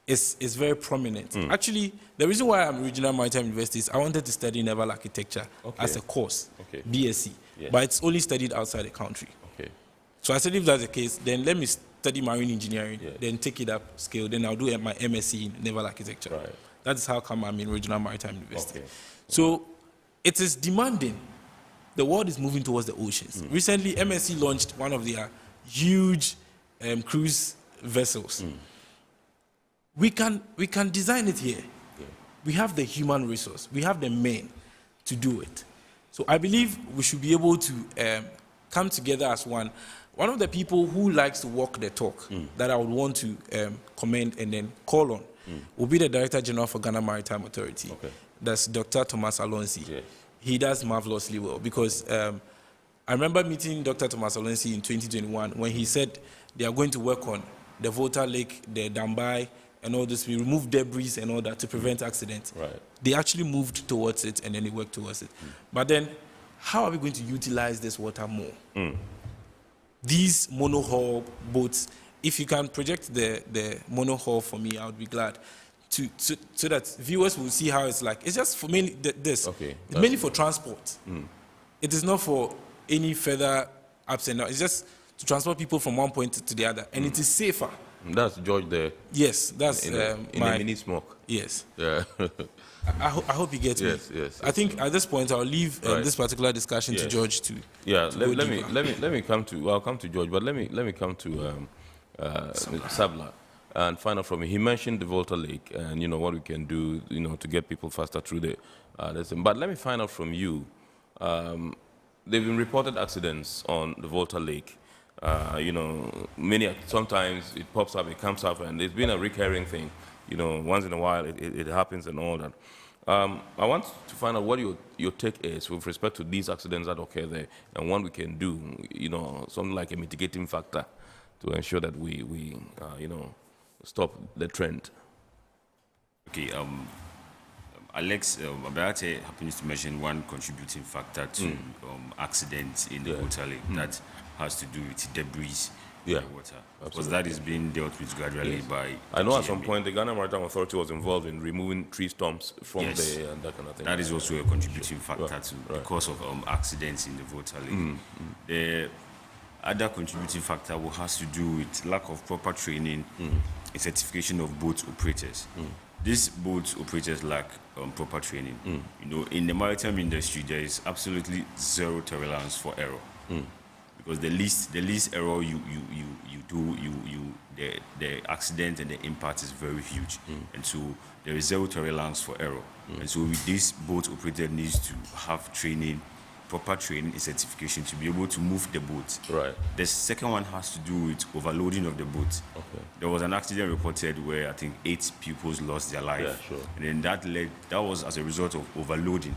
S18: is very prominent. Actually, the reason why I'm Regional Maritime University is I wanted to study naval architecture as a course, BSc, but it's only studied outside the country. So I said if that's the case, then let me study marine engineering, then take it up scale, then I'll do my MSc in naval architecture. That is how come I'm in Regional Maritime University. So it is demanding. The world is moving towards the oceans. Recently, MSc launched one of their huge cruise vessels. We can design it here. We have the human resource. We have the men to do it. So I believe we should be able to come together as one. One of the people who likes to walk the talk that I would want to commend and then call on will be the Director General for Ghana Maritime Authority. That's Dr. Thomas Alonsi. He does marvelously well because I remember meeting Dr. Thomas Alonsi in 2021 when he said they are going to work on the Volta Lake, the Dambai, and all this. We remove debris and all that to prevent accidents. They actually moved towards it and then they worked towards it. But then, how are we going to utilize this water more? These monohull boats, if you can project the monohull for me, I would be glad. So that viewers will see how it's like. It's just for mainly this. It's mainly for transport. It is not for any further ups and downs. It's just to transport people from one point to the other, and it is safer.
S8: That's George there.
S18: Yes, that's
S8: in a mini smoke.
S18: Yes.
S8: Yeah.
S18: I hope you get me.
S8: Yes.
S18: I think at this point I'll leave this particular discussion to George to.
S8: Yeah. Let me come to. I'll come to George, but let me come to Sabla and find out from him. He mentioned the Volta Lake and what we can do to get people faster through the. But let me find out from you. They've been reported accidents on the Volta Lake. Sometimes it pops up, it comes up, and it's been a recurring thing. Once in a while it happens and all that. I want to find out what your take is with respect to these accidents that occur there and what we can do, something like a mitigating factor to ensure that we stop the trend.
S19: Okay, Alex Abayate happens to mention one contributing factor to accidents in the water lake that has to do with debris in the water. Because that is being dealt with gradually by
S8: I know
S19: GMA.
S8: at some point the Ghana Maritime Authority was involved in removing tree stumps from there and that kind of thing.
S19: That is also a contributing factor to the cause of accidents in the water lake. The other contributing factor has to do with lack of proper training and certification of boat operators. These boat operators lack proper training. In the maritime industry, there is absolutely zero tolerance for error. Because the least error you do, the accident and the impact is very huge. And so there is zero tolerance for error. And so this boat operator needs to have training, proper training and certification to be able to move the boat. The second one has to do with overloading of the boat. There was an accident reported where I think 8 pupils lost their life. And then that was as a result of overloading.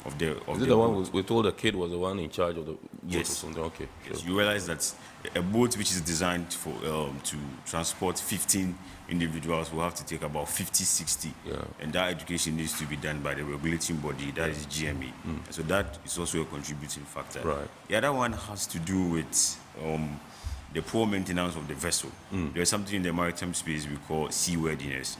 S19: Is it the one we told the kid was the one in charge of the boat or something? Okay. Yes, you realize that a boat which is designed for to transport 15 individuals will have to take about 50, 60. And that education needs to be done by the regulating body, that is GMA. So that is also a contributing factor. The other one has to do with the poor maintenance of the vessel. There's something in the maritime space we call seaworthiness.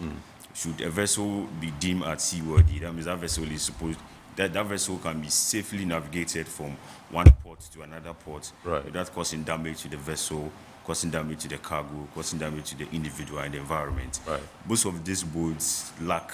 S19: Should a vessel be deemed as seaworthy, that means that vessel is supposed that vessel can be safely navigated from one port to another port without causing damage to the vessel, causing damage to the cargo, causing damage to the individual and the environment. Most of these boats lack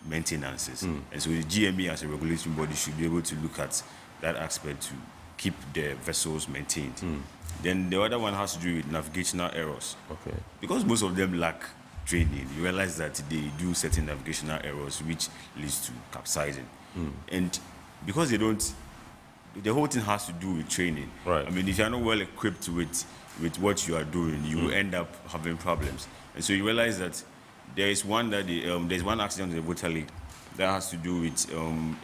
S19: maintenances. And so the GMA as a regulatory body should be able to look at that aspect to keep the vessels maintained. Then the other one has to do with navigational errors.
S8: Okay.
S19: Because most of them lack training, you realize that they do certain navigational errors which leads to capsizing. And because they don't, the whole thing has to do with training.
S8: Right.
S19: I mean, if you're not well equipped with what you are doing, you will end up having problems. And so you realize that there's one accident in the Water Lake that has to do with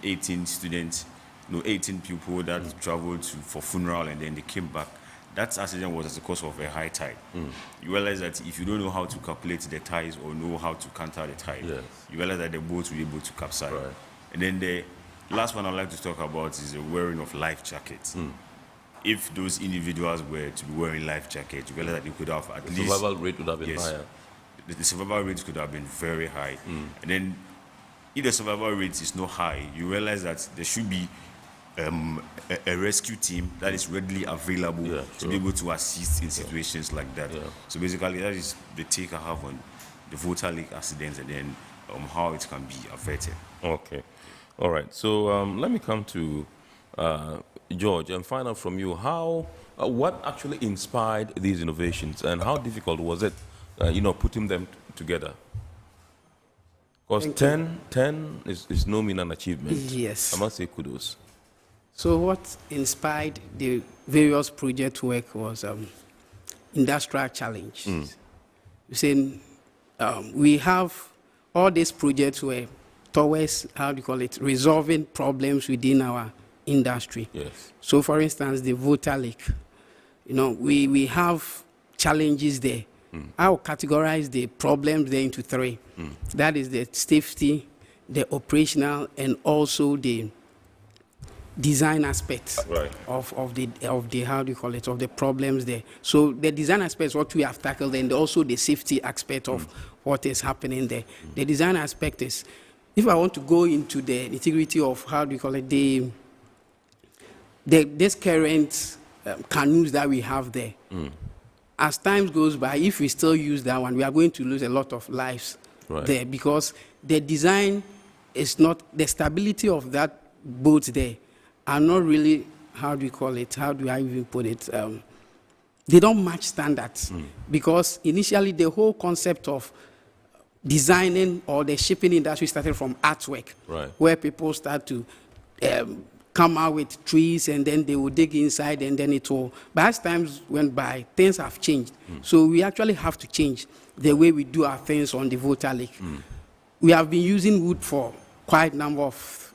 S19: 18 students, 18 people that traveled for funeral and then they came back. That accident was as a cause of a high tide. You realize that if you don't know how to calculate the tides or know how to counter the tide, you realize that the boat will be able to capsize. Right. And then the last one I'd like to talk about is the wearing of life jackets. If those individuals were to be wearing life jackets, you realize that they could have at least...
S8: The survival rate would have been higher.
S19: The survival rate could have been very high. And then if the survival rate is not high, you realize that there should be a rescue team that is readily available to be able to assist in situations like that. So basically, that is the take I have on the Water Lake accidents and then how it can be averted.
S8: Okay. All right. So let me come to George and find out from you what actually inspired these innovations and how difficult was it, putting them together? Because 10 is no mean an achievement.
S20: Yes.
S8: I must say kudos.
S20: So what inspired the various project work was industrial challenge. You're saying we have all these projects were towards, resolving problems within our industry.
S8: Yes.
S20: So for instance, the Water Lake, we have challenges there. I will categorize the problems there into three. That is the safety, the operational, and also the design aspects of the problems there. So the design aspect is what we have tackled, and also the safety aspect of what is happening there. The design aspect is, if I want to go into the integrity of this current canoes that we have there, as time goes by, if we still use that one, we are going to lose a lot of lives there, because the design is not, the stability of that boat there are not really, how do I even put it? They don't match standards, because initially the whole concept of designing or the shipping industry started from artwork, where people start to come out with trees and then they will dig inside and then it will, but as times went by, things have changed. So we actually have to change the way we do our things on the Water Lake. We have been using wood for quite a number of,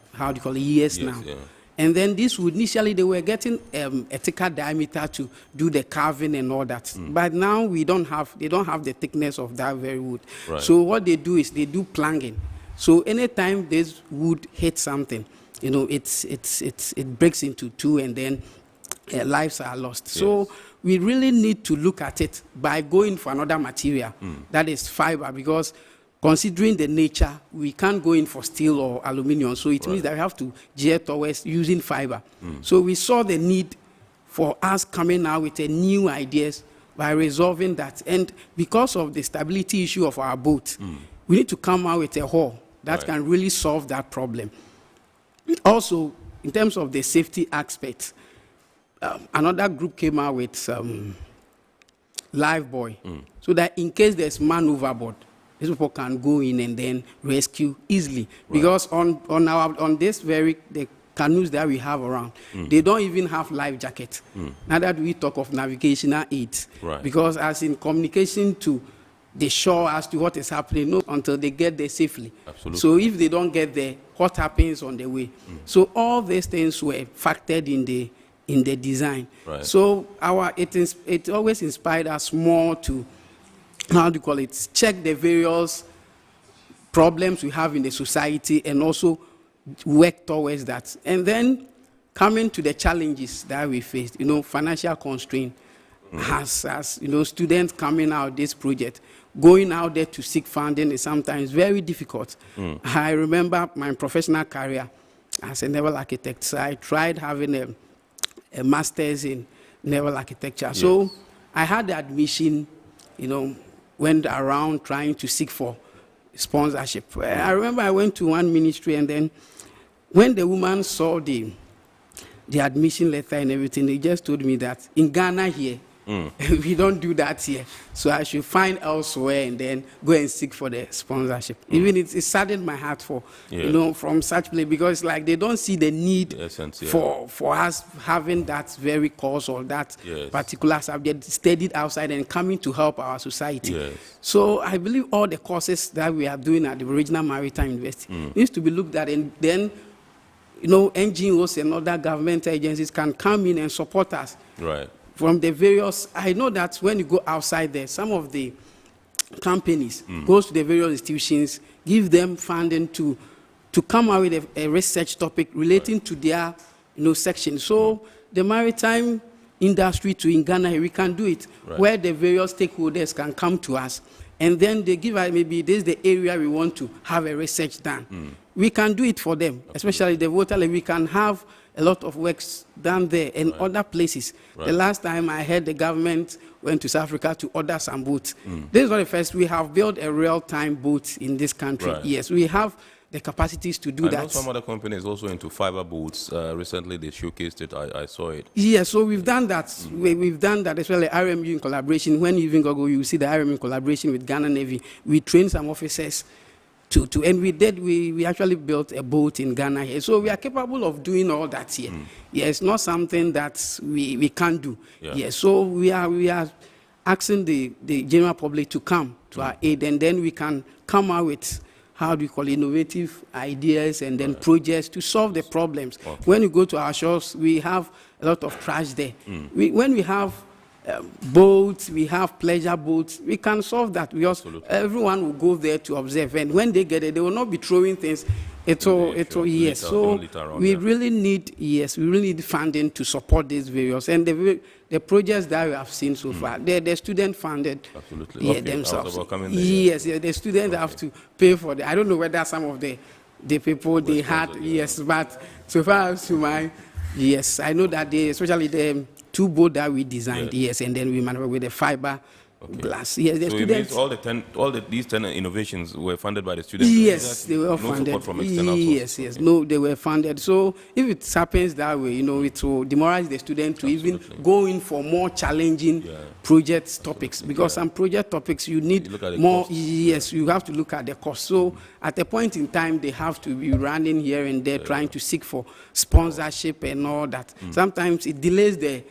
S20: years now. Yeah. And then this wood, initially they were getting a thicker diameter to do the carving and all that. But now they don't have the thickness of that very wood. So what they do is they do planking. So anytime this wood hits something, it breaks into two and then lives are lost. Yes. So we really need to look at it by going for another material, that is fiber, because considering the nature, we can't go in for steel or aluminum. So it means that we have to gear towards using fiber. So we saw the need for us coming out with new ideas by resolving that. And because of the stability issue of our boat, we need to come out with a hull that can really solve that problem. Also, in terms of the safety aspect, another group came out with live buoy, so that in case there's man overboard, these people can go in and then rescue easily. Because on the canoes that we have around, they don't even have life jackets. Neither do we talk of navigational aids. Because as in communication to the shore as to what is happening, until they get there safely. Absolutely. So if they don't get there, what happens on the way? So all these things were factored in the design. So it always inspired us more to, check the various problems we have in the society and also work towards that. And then coming to the challenges that we faced, financial constraint, as students coming out this project, going out there to seek funding is sometimes very difficult. I remember my professional career as a naval architect. So I tried having a master's in naval architecture. Yes. So I had the admission, went around trying to seek for sponsorship. I remember I went to one ministry, and then when the woman saw the the admission letter and everything, they just told me that in Ghana here, we don't do that here. So I should find elsewhere and then go and seek for the sponsorship. Even it saddened my heart for, you know, from such place, because like they don't see the need for us having that very course or that particular subject studied outside and coming to help our society. So I believe all the courses that we are doing at the original Maritime University needs to be looked at, and then, you know, NGOs and other government agencies can come in and support us.
S8: Right.
S20: From the various, I know that when you go outside there, some of the companies goes to the various institutions, give them funding to come out with a research topic relating to their, you know, section. So the maritime industry in Ghana, we can do it, where the various stakeholders can come to us, and then they give us, maybe this is the area we want to have a research done. We can do it for them, especially the water. We can have a lot of works done there and other places. The last time I heard the government went to South Africa to order some boats. This is not the first. We have built a real-time boat in this country. Yes, we have the capacities to do
S8: I
S20: that.
S8: know some other companies also into fiber boats. Recently, they showcased it. I saw it.
S20: Yes, so we've done that. We've done that as well. The RMU in collaboration. When you even go, you see the RMU in collaboration with Ghana Navy. We train some officers and we actually built a boat in Ghana here. So we are capable of doing all that here. Yeah, it's not something that we can't do. Yes, so we are asking the general public to come to our aid, and then we can come out with, how do you call it, innovative ideas and then projects to solve the problems. When you go to our shores, we have a lot of trash there. When we have boats, we have pleasure boats, we can solve that. Everyone will go there to observe, and when they get it, they will not be throwing things. Yes. So we really need funding to support these various, and the projects that we have seen so far, they're student funded. Themselves. Yes, the students have to pay for it. I don't know whether some of the people they had, but so far as to my, I know that especially the 2 boats that we designed, and then we manufactured with the fiber glass. Yes, the
S8: so
S20: students.
S8: It means these 10 innovations were funded by the students.
S20: Yes, they were
S8: no
S20: funded.
S8: Support from external
S20: yes. No, they were funded. So if it happens that way, you know, it will demoralize the student to even go in for more challenging project topics, because some project topics you need more. Yes, you have to look at the cost. So at a point in time, they have to be running here and there, trying to seek for sponsorship and all that. Sometimes it delays the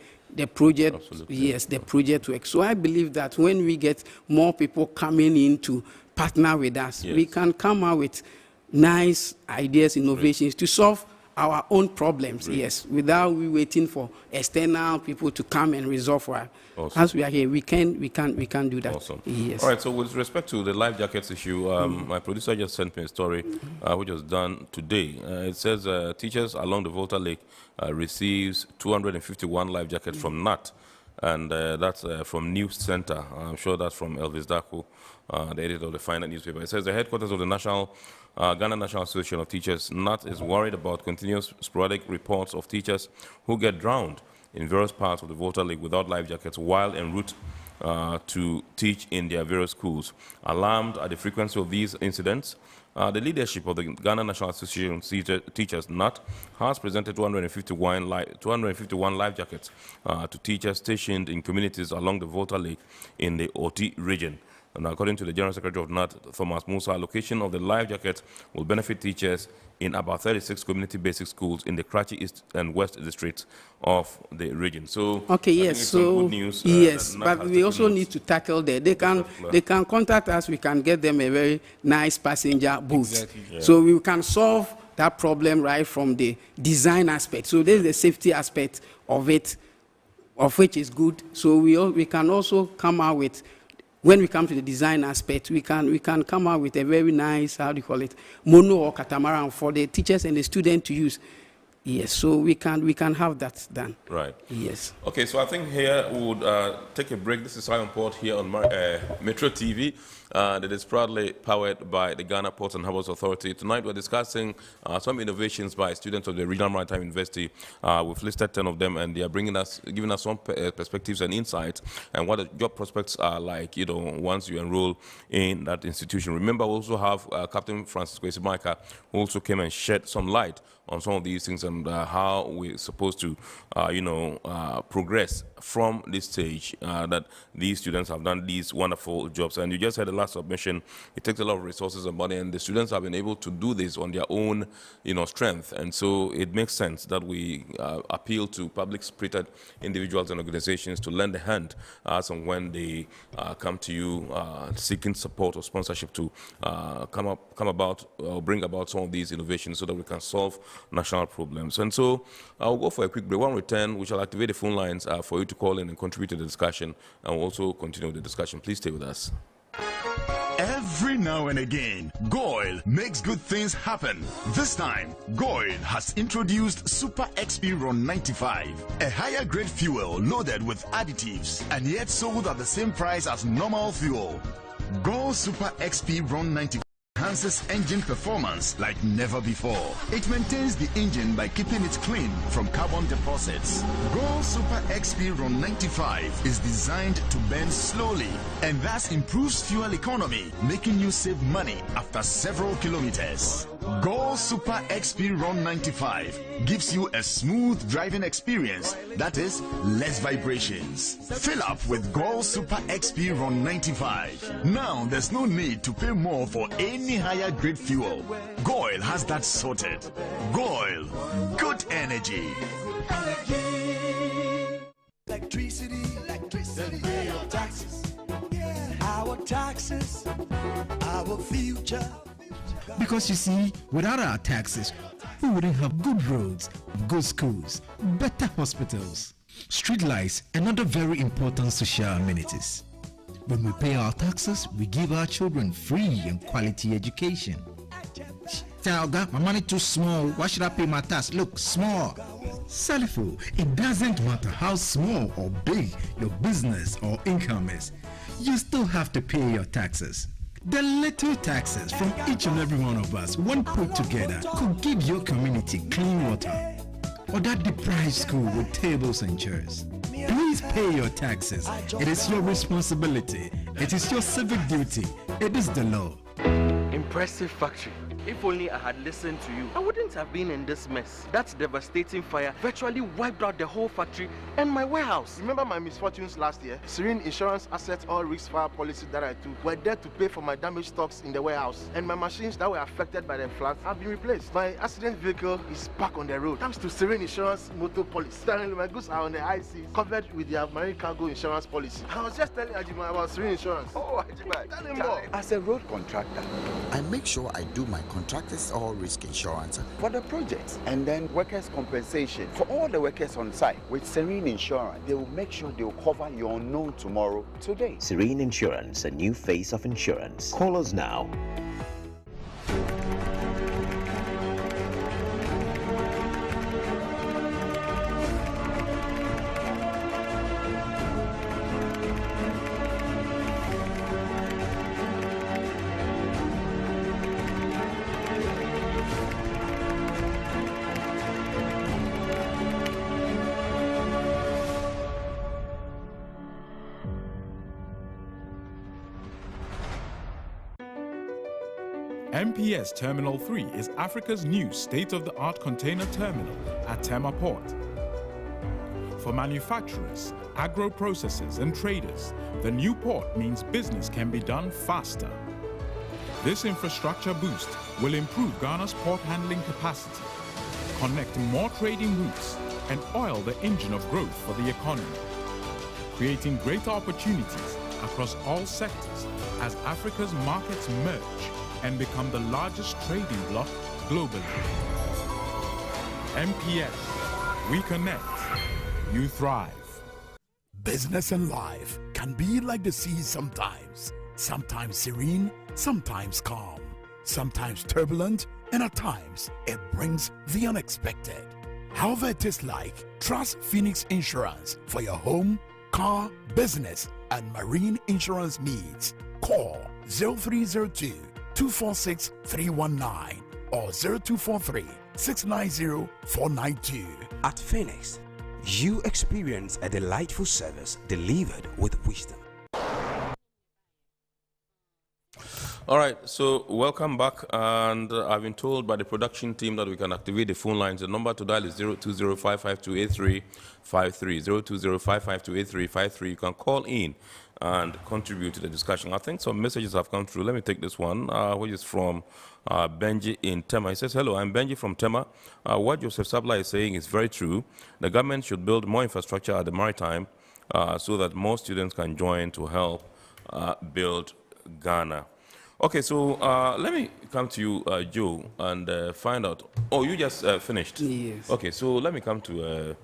S20: project, the project work. So I believe that when we get more people coming in to partner with us, we can come out with nice ideas, innovations to solve our own problems, without we waiting for external people to come and resolve for us. As we are here, we can do that.
S8: Awesome. All right, so with respect to the life jackets issue, my producer just sent me a story which was done today. It says teachers along the Volta Lake receives 251 life jackets from NAT, and that's from News Center. I'm sure that's from Elvis Daku, the editor of the Finance newspaper. It says the headquarters of the Ghana National Association of Teachers, NAT, is worried about continuous sporadic reports of teachers who get drowned in various parts of the Volta Lake without life jackets while en route to teach in their various schools. Alarmed at the frequency of these incidents, the leadership of the Ghana National Association of Teachers, NAT, has presented 251 life jackets to teachers stationed in communities along the Volta Lake in the Oti region. And according to the General Secretary of NAT, Thomas Musa, allocation of the life jackets will benefit teachers in about 36 community basic schools in the Karachi East and West districts of the region. So,
S20: so
S8: good news,
S20: but we also need to tackle that. They can contact us. We can get them a very nice passenger boat. So we can solve that problem right from the design aspect. So there's the safety aspect of it, of which is good. So we can also come out with, when we come to the design aspect, we can come out with a very nice, how do you call it, mono or catamaran for the teachers and the students to use. Yes, so we can have that done.
S8: Right.
S20: Yes.
S8: Okay, so I think here we would take a break. This is Sion Port here on Metro TV. that is proudly powered by the Ghana Ports and Harbours Authority. Tonight we're discussing some innovations by students of the Regional Maritime University. We've listed 10 of them, and they are giving us some perspectives and insights and what the job prospects are like, once you enroll in that institution. Remember, we also have Captain Francis Kwesi-Micah, who also came and shed some light on some of these things and how we're supposed to, progress from this stage that these students have done these wonderful jobs. And you just had the last submission. It takes a lot of resources and money, and the students have been able to do this on their own, strength. And so it makes sense that we appeal to public-spirited individuals and organizations to lend a hand as and when they come to you seeking support or sponsorship to come about or bring about some of these innovations so that we can solve national problems. And so I'll go for a quick break. When we return, we shall activate the phone lines for you to call in and contribute to the discussion, and we'll also continue the discussion. Please stay with us.
S3: Every now and again, Goil makes good things happen. This time, Goil has introduced Super XP Ron 95, a higher grade fuel loaded with additives and yet sold at the same price as normal fuel. Goil Super XP Ron 95 enhances engine performance like never before. It maintains the engine by keeping it clean from carbon deposits. Goil Super XP Ron 95 is designed to burn slowly and thus improves fuel economy, making you save money after several kilometers. Goil Super XP Ron 95 gives you a smooth driving experience, that is, less vibrations. Fill up with Goil Super XP Ron 95. Now there's no need to pay more for any higher grade fuel. Goil has that sorted. Goil, good energy.
S22: Electricity, then pay your taxes. Our taxes, our future.
S23: Because you see, without our taxes, we wouldn't have good roads, good schools, better hospitals, street lights, and other very important social amenities. When we pay our taxes, we give our children free and quality education. Talga, my money too small. Why should I pay my tax? Look, small. Salifo, it doesn't matter how small or big your business or income is. You still have to pay your taxes. The little taxes from each and every one of us, when put together, could give your community clean water or that deprived school with tables and chairs. Please pay your taxes. It is your responsibility. It is your civic duty. It is the law.
S24: Impressive factory. If only I had listened to you, I wouldn't have been in this mess. That devastating fire virtually wiped out the whole factory and my warehouse.
S25: Remember my misfortunes last year? Serene Insurance Asset All Risk Fire policy that I took were there to pay for my damaged stocks in the warehouse, and my machines that were affected by the floods have been replaced. My accident vehicle is back on the road thanks to Serene Insurance motor policy. Currently, my goods are on the IC, covered with their marine cargo insurance policy. I was just telling Ajima about Serene Insurance.
S2: Oh, Ajima,
S25: tell him more.
S2: As a road contractor, I make sure I do my contractors all risk insurance for the projects, and then workers' compensation for all the workers on site. With Serene Insurance, they will make sure they will cover your unknown tomorrow today.
S4: Serene Insurance, a new face of insurance. Call us now.
S5: MPS Terminal 3 is Africa's new state-of-the-art container terminal at Tema Port. For manufacturers, agro-processors and traders, the new port means business can be done faster. This infrastructure boost will improve Ghana's port handling capacity, connect more trading routes, and oil the engine of growth for the economy, creating greater opportunities across all sectors as Africa's markets merge and become the largest trading bloc globally. MPS, we connect, you thrive.
S6: Business and life can be like the sea sometimes. Sometimes serene, sometimes calm, sometimes turbulent, and at times it brings the unexpected. However it is like, trust Phoenix Insurance for your home, car, business, and marine insurance needs. Call 0302 246 319 or 0243 690 492.
S7: At Phoenix, you experience a delightful service delivered with wisdom.
S8: All right, so welcome back, and I've been told by the production team that we can activate the phone lines. The number to dial is 02055283530, 02055283530. You can call in and contribute to the discussion. I think some messages have come through. Let me take this one, which is from Benji in Tema. He says, hello, I'm Benji from Tema. What Joseph Sabla is saying is very true. The government should build more infrastructure at the Maritime so that more students can join to help build Ghana. Okay, so let me come to you, Joe, and find out. Oh, you just finished?
S20: Yes.
S8: Okay, so let me come to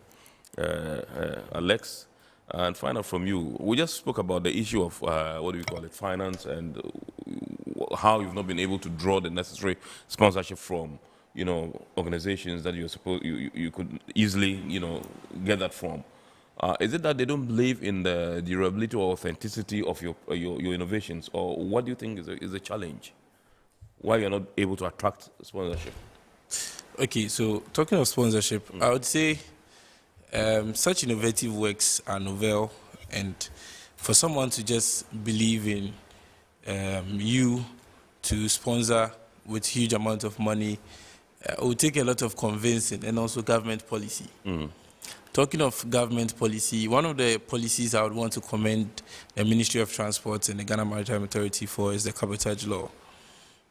S8: Alex and find out from you. We just spoke about the issue of, what do we call it, finance, and how you've not been able to draw the necessary sponsorship from, you know, organizations that you're supposed you could easily, you know, get that from. Is it that they don't believe in the durability or authenticity of your innovations, or what do you think is a challenge? Why you're not able to attract sponsorship?
S18: Okay, so talking of sponsorship, I would say such innovative works are novel, and for someone to just believe in you to sponsor with huge amount of money, it will take a lot of convincing, and also government policy. Talking of government policy, one of the policies I would want to commend the Ministry of Transport and the Ghana Maritime Authority for is the cabotage law.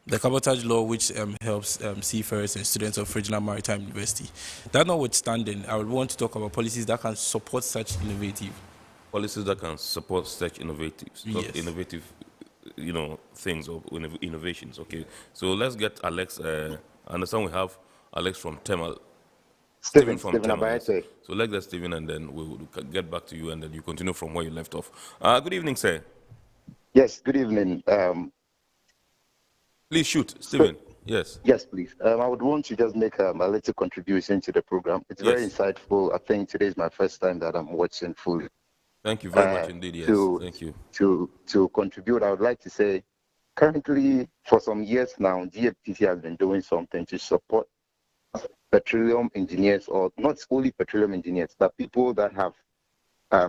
S18: The cabotage law, which helps seafarers and students of Regional Maritime University. That notwithstanding, I would want to talk about policies that can support such innovative.
S8: Policies that can support such innovatives,
S18: yes.
S8: Innovative, you know, things or innovations. Okay, so let's get Alex. I understand we have Alex from Tema. Stephen from Tema. Yes. So let's get Stephen, and then we'll get back to you, and then you continue from where you left off. Good evening, sir.
S10: Yes, good evening.
S8: Please shoot, Stephen. Yes.
S10: Yes, please. I would want to just make a little contribution to the program. It's very insightful. I think today is my first time that I'm watching fully.
S8: Thank you very much indeed. Yes, thank you.
S10: To contribute, I would like to say, currently, for some years now, GPHA has been doing something to support petroleum engineers, or not only petroleum engineers, but people that have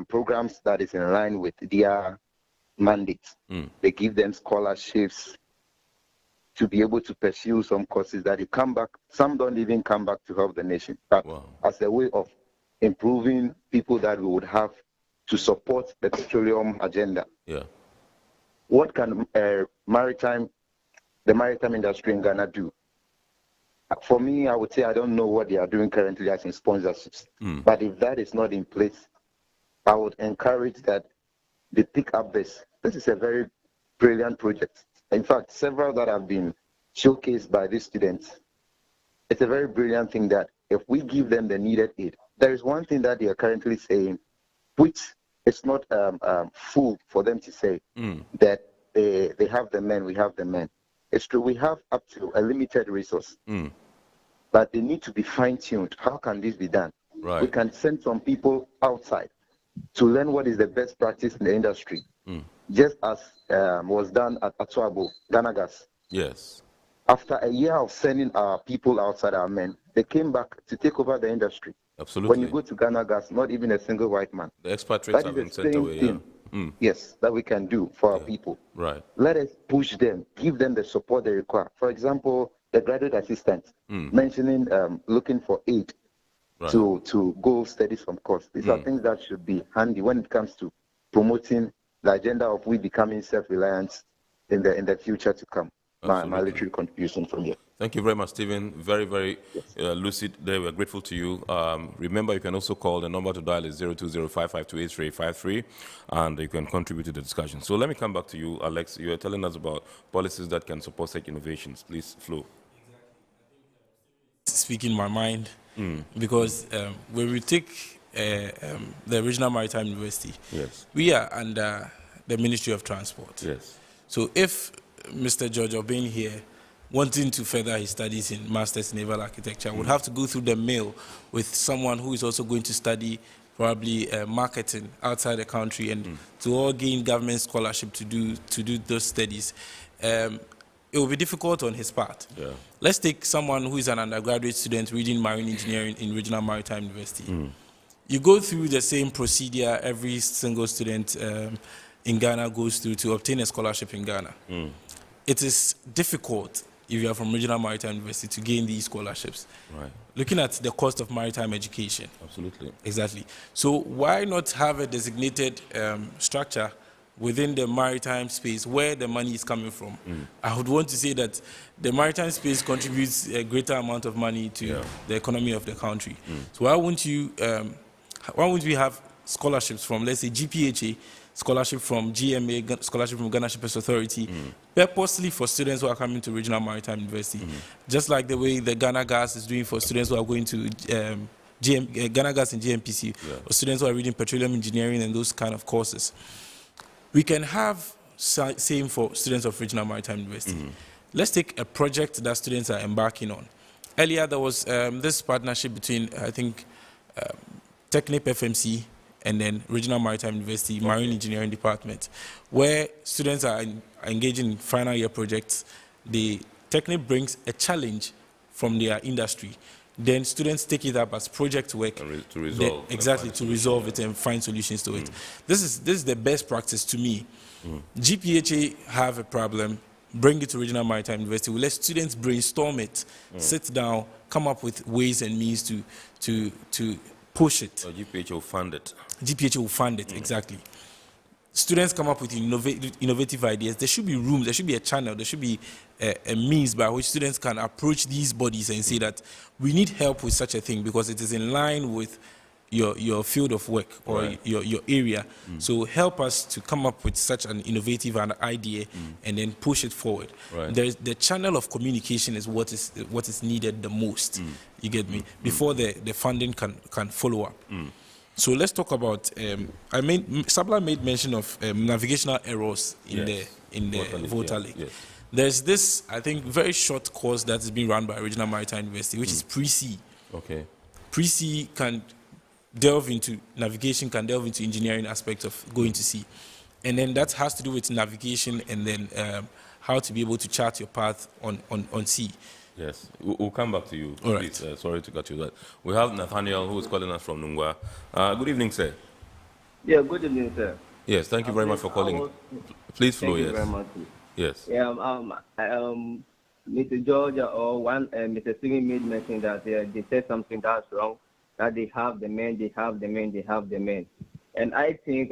S10: programs that is in line with their mandates. They give them scholarships to be able to pursue some courses that you come back. Some don't even come back to help the nation, but as a way of improving people that we would have to support the petroleum agenda.
S8: Yeah.
S10: What can the maritime industry in Ghana do? For me, I would say I don't know what they are doing currently as in sponsorships. But if that is not in place, I would encourage that they pick up this. This is a very brilliant project. In fact, several that have been showcased by these students. It's a very brilliant thing that if we give them the needed aid, there is one thing that they are currently saying, which is not full for them to say, that they have the men, we have the men. It's true, we have up to a limited resource, but they need to be fine-tuned. How can this be done?
S8: Right.
S10: We can send some people outside to learn what is the best practice in the industry, just as was done at Atuabo, Ghana Gas.
S8: Yes.
S10: After a year of sending our people outside, our men, they came back to take over the industry.
S8: Absolutely.
S10: When you go to Ghana Gas, not even a single white man.
S8: The expatriates have been sent away. Yeah.
S10: Yes, that we can do for our people.
S8: Right.
S10: Let us push them, give them the support they require. For example, the graduate assistants, mentioning looking for aid to go study some course. These are things that should be handy when it comes to promoting the agenda of we becoming self-reliant in the future to come. My literary contribution from here.
S8: Thank you very much, Stephen. Very, very lucid there. We're grateful to you. Remember, you can also call. The number to dial is 02055283853, and you can contribute to the discussion. So let me come back to you, Alex. You are telling us about policies that can support such innovations. Please, Flo.
S18: Speaking my mind, because when we take the Regional Maritime University, we are under the Ministry of Transport.
S8: Yes.
S18: So if Mr. George Obin here, wanting to further his studies in Masters in Naval Architecture, would have to go through the mail with someone who is also going to study probably marketing outside the country, and to all gain government scholarship to do those studies, it will be difficult on his part.
S8: Yeah.
S18: Let's take someone who is an undergraduate student reading marine engineering in Regional Maritime University. You go through the same procedure every single student in Ghana goes through to obtain a scholarship in Ghana. It is difficult if you are from Regional Maritime University to gain these scholarships.
S8: Right.
S18: Looking at the cost of maritime education.
S8: Absolutely.
S18: Exactly. So why not have a designated structure within the maritime space where the money is coming from? I would want to say that the maritime space contributes a greater amount of money to the economy of the country. So why won't we have scholarships from, let's say, GPHA, scholarship from GMA, scholarship from Ghana Shippers Authority, purposely for students who are coming to Regional Maritime University, just like the way the Ghana Gas is doing for students who are going to Ghana Gas and GMPC, or students who are reading petroleum engineering and those kind of courses. We can have same for students of Regional Maritime University. Let's take a project that students are embarking on. Earlier, there was this partnership between, I think, Technip FMC and then Regional Maritime University Marine Engineering Department, where students are engaging in final year projects. The Technip brings a challenge from their industry. Then students take it up as project work
S8: to resolve.
S18: Exactly, to resolve it and find solutions to it. This is the best practice to me. GPHA have a problem, bring it to Regional Maritime University. We let students brainstorm it, sit down, come up with ways and means to push it.
S8: So GPHA will fund it.
S18: GPHA will fund it, exactly. Students come up with innovative ideas. There should be rooms, there should be a channel, there should be a means by which students can approach these bodies and say that we need help with such a thing because it is in line with your field of work or your area. So help us to come up with such an innovative idea and then push it forward. The channel of communication is what is needed the most. You get me? Before the funding can follow up. So let's talk about. Sabla made mention of navigational errors in the Volta Lake. There's this, I think, very short course that is being run by Regional Maritime University, which is Pre-C.
S8: Okay.
S18: Pre-C can delve into navigation, can delve into engineering aspects of going to sea, and then that has to do with navigation and then how to be able to chart your path on sea.
S8: Yes, we'll come back to you.
S18: All
S8: please. Sorry to cut you that. We have Nathaniel, who is calling us from Nungwa. Good evening, sir.
S11: Yeah, good evening, sir.
S8: Yes, thank you very much for calling. Please flow,
S11: Thank you very much.
S8: Yes.
S11: Yeah, Mr. George or Mr. Steven made mention that they said something that's wrong, that they have the men, they have the men, they have the men. And I think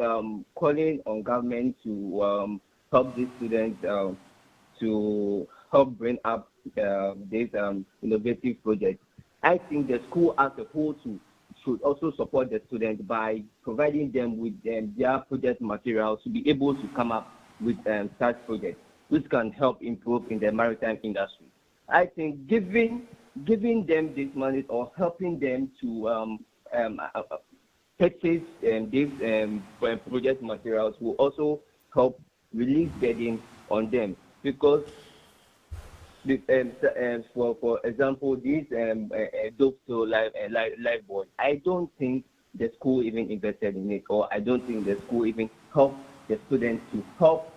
S11: calling on government to help these students to help bring up this innovative project. I think the school as a whole should also support the students by providing them with their project materials to be able to come up with such projects, which can help improve in the maritime industry. I think giving them this money or helping them to purchase these project materials will also help release burden on them, because for example, these Dovetail lifeboat, I don't think the school even invested in it, or I don't think the school even helped the students to help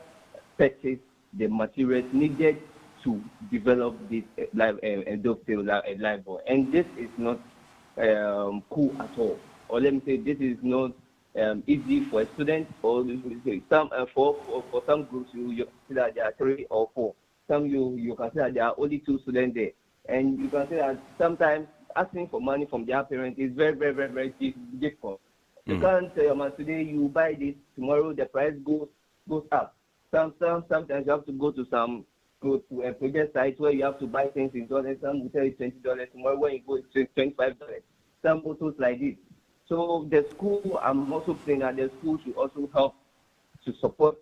S11: purchase the materials needed to develop this Dovetail lifeboat. And this is not cool at all. Or let me say, this is not easy for a student, or some for some groups you see that there are 3 or 4. Some you can see that there are only 2 students there, and you can see that sometimes asking for money from their parents is very, very, very, very difficult. You can't tell your man today you buy this, tomorrow the price goes up. Sometimes you have to go to a project site where you have to buy things in dollars. Some will tell you $20. Tomorrow when you go, it's $25. Some photos like this. So the school, I'm also saying that the school should also help to support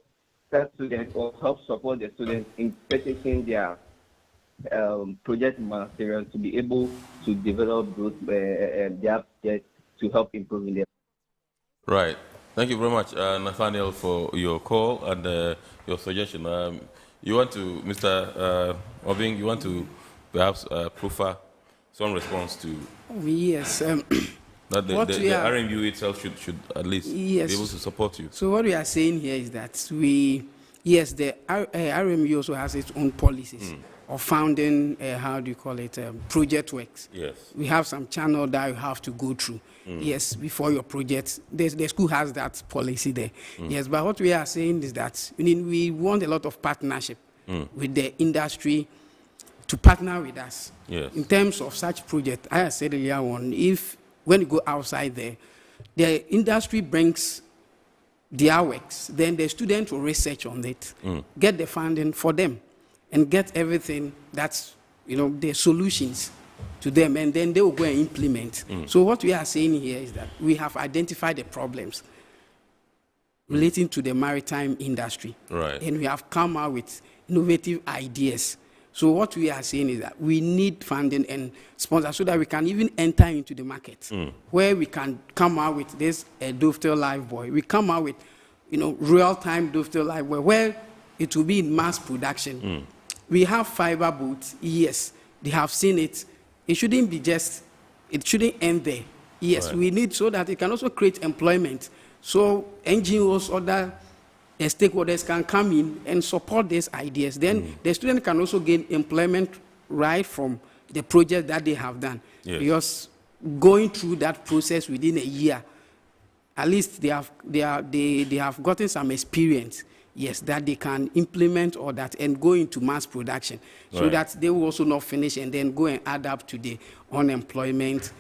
S11: that students or help support the students in purchasing their project materials to be able to develop those their projects to help improving them.
S8: Right. Thank you very much, Nathaniel, for your call and your suggestion. You want to, Mr. Obing, you want to perhaps proffer some response to?
S20: Yes.
S8: That the RMU itself should at least be able to support you.
S20: So what we are saying here is that the RMU also has its own policies of founding, project works.
S8: Yes.
S20: We have some channel that you have to go through. Yes, before your project. The school has that policy there. Yes, but what we are saying is that we want a lot of partnership with the industry to partner with us.
S8: Yes.
S20: In terms of such project, I said earlier on, when you go outside there, the industry brings their works, then the student will research on it, get the funding for them, and get everything that's, the solutions to them, and then they will go and implement. So what we are saying here is that we have identified the problems relating to the maritime industry.
S8: Right.
S20: And we have come out with innovative ideas. So what we are saying is that we need funding and sponsors so that we can even enter into the market, where we can come out with this Dovetail Live Buoy. We come out with, real-time Dovetail Live Buoy, where it will be in mass production. We have fiber boats. Yes, they have seen it. It shouldn't end there. Yes, we need so that it can also create employment. So NGOs, other stakeholders can come in and support these ideas. Then the student can also gain employment right from the project that they have done.
S8: Yes.
S20: Because going through that process within a year, at least they have gotten some experience. Yes, that they can implement all that and go into mass production, so that they will also not finish and then go and add up to the unemployment,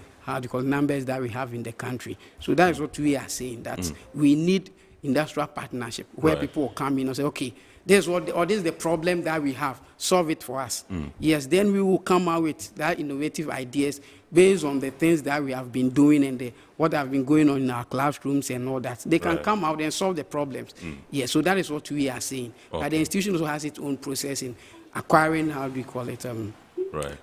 S20: numbers that we have in the country. So that is what we are saying, that we need industrial partnership where people will come in and say, okay, this is the problem that we have, solve it for us. Yes, then we will come out with that innovative ideas based on the things that we have been doing and what have been going on in our classrooms and all that. They can come out and solve the problems. Yes, so that is what we are saying. Okay. But the institution also has its own process in acquiring,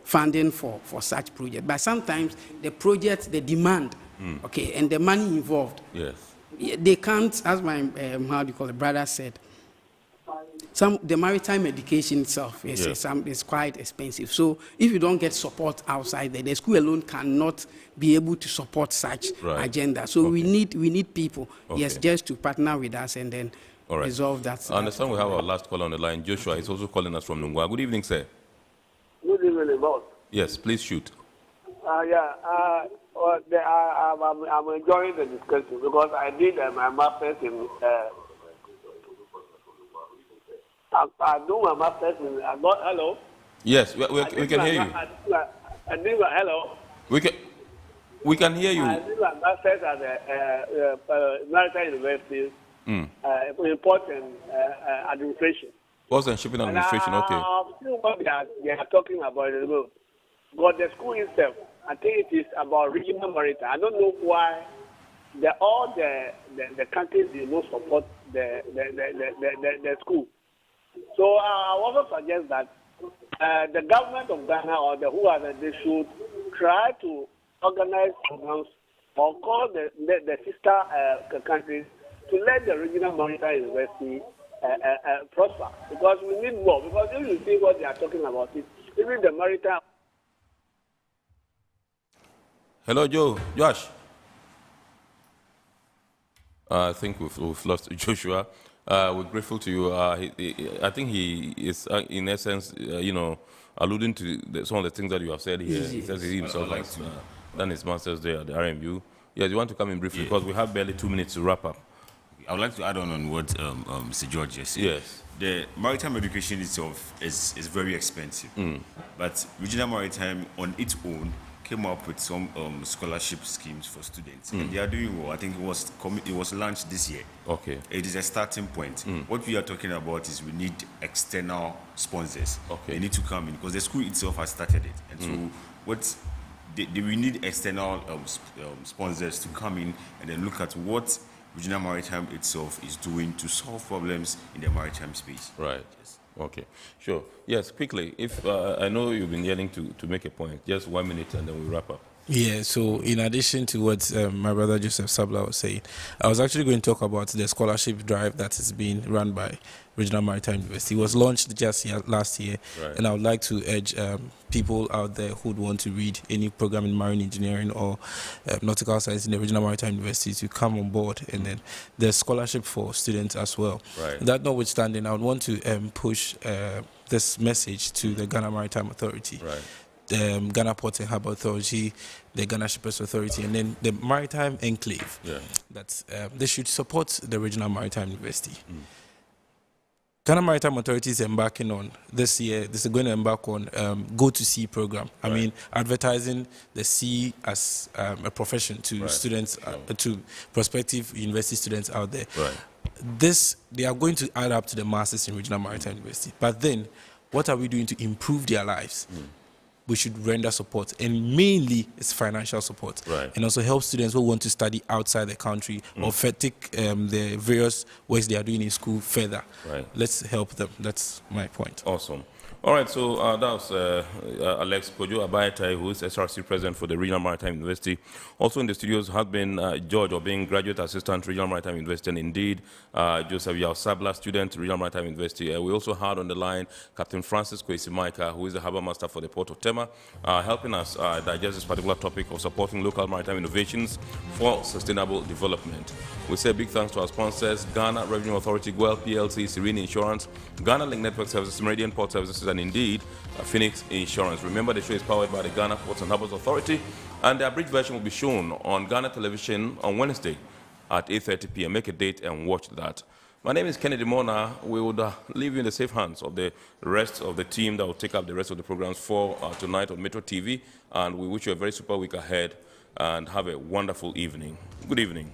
S20: funding for such projects. But sometimes the project, the demand, and the money involved, they can't, as my brother said, the maritime education itself is quite expensive. So if you don't get support outside there, the school alone cannot be able to support such agenda. So we need people, just to partner with us and then resolve that.
S8: I understand we have our last caller on the line. Joshua is also calling us from Nungwa. Good evening, sir.
S1: Good evening, boss.
S8: Yes, please shoot.
S1: I'm enjoying the discussion because I did my master's in. I do my master's in. Hello.
S8: Yes, we can hear you.
S1: Hello.
S8: We can hear you.
S1: I did my master's at the Maritime University. Port and administration.
S8: Port and shipping administration. Okay.
S1: I've seen what they are talking about. But the school itself, I think it is about regional maritime. I don't know why all the countries do not support the school. So I also suggest that the government of Ghana or they should try to organize programs or call the sister countries to let the regional maritime university prosper, because we need more. Because if you see what they are talking about, even the maritime.
S8: Hello, Josh. I think we've lost Joshua. We're grateful to you. I think he is, in essence, alluding to some of the things that you have said here. He says he himself has done his master's there at the RMU. Yeah, do you want to come in briefly? Because we have barely 2 minutes to wrap up.
S19: I would like to add on what Mr. George just said.
S8: Yes.
S19: The maritime education itself is very expensive. But Regional Maritime on its own came up with some scholarship schemes for students, and they are doing well. I think it was launched this year.
S8: Okay.
S19: It is a starting point. What we are talking about is we need external sponsors.
S8: Okay.
S19: They need to come in because the school itself has started it, and so we need external sponsors to come in and then look at what Regional Maritime itself is doing to solve problems in the maritime space.
S8: Right. Yes. Okay, sure. Yes, quickly, if I know you've been yelling to make a point, just 1 minute and then we wrap up.
S18: Yeah, so in addition to what my brother Joseph Sabla was saying, I was actually going to talk about the scholarship drive that is being run by Regional Maritime University. It was launched just last year,
S8: Right.
S18: and I would like to urge people out there who would want to read any program in marine engineering or nautical science in the Regional Maritime University to come on board, and then there's scholarship for students as well.
S8: Right.
S18: That notwithstanding, I would want to push this message to the Ghana Maritime Authority.
S8: Right.
S18: Ghana Ports and Harbours Authority, the Ghana Shippers Authority, and then the Maritime Enclave.
S8: Yeah.
S18: That they should support the Regional Maritime University. Ghana Maritime Authority is embarking on this year. This is going to embark on Go to Sea program. I mean, advertising the sea as a profession to students, to prospective university students out there.
S8: Right.
S18: This they are going to add up to the masses in Regional Maritime University. But then, what are we doing to improve their lives? We should render support, and mainly it's financial support, and also help students who want to study outside the country or take the various works they are doing in school further.
S8: Right.
S18: Let's help them. That's my point.
S8: Awesome. All right, so that was Alex Kojo Abayatai, who is SRC President for the Regional Maritime University. Also in the studios has been George Obing, Graduate Assistant, Regional Maritime University, and indeed Joseph Yao Sabla, Student, Regional Maritime University. We also had on the line Captain Francis Kwesi Maika, who is the Harbour Master for the Port of Tema, helping us digest this particular topic of supporting local maritime innovations for sustainable development. We say big thanks to our sponsors, Ghana Revenue Authority, GWEL PLC, Serene Insurance, Ghana Link Network Services, Meridian Port Services, and indeed Phoenix Insurance. Remember, the show is powered by the Ghana Ports and Harbours Authority, and the abridged version will be shown on Ghana Television on Wednesday at 8:30 p.m. Make a date and watch that. My name is Kennedy Mona. We would leave you in the safe hands of the rest of the team that will take up the rest of the programs for tonight on Metro TV, and we wish you a very super week ahead and have a wonderful evening. Good evening.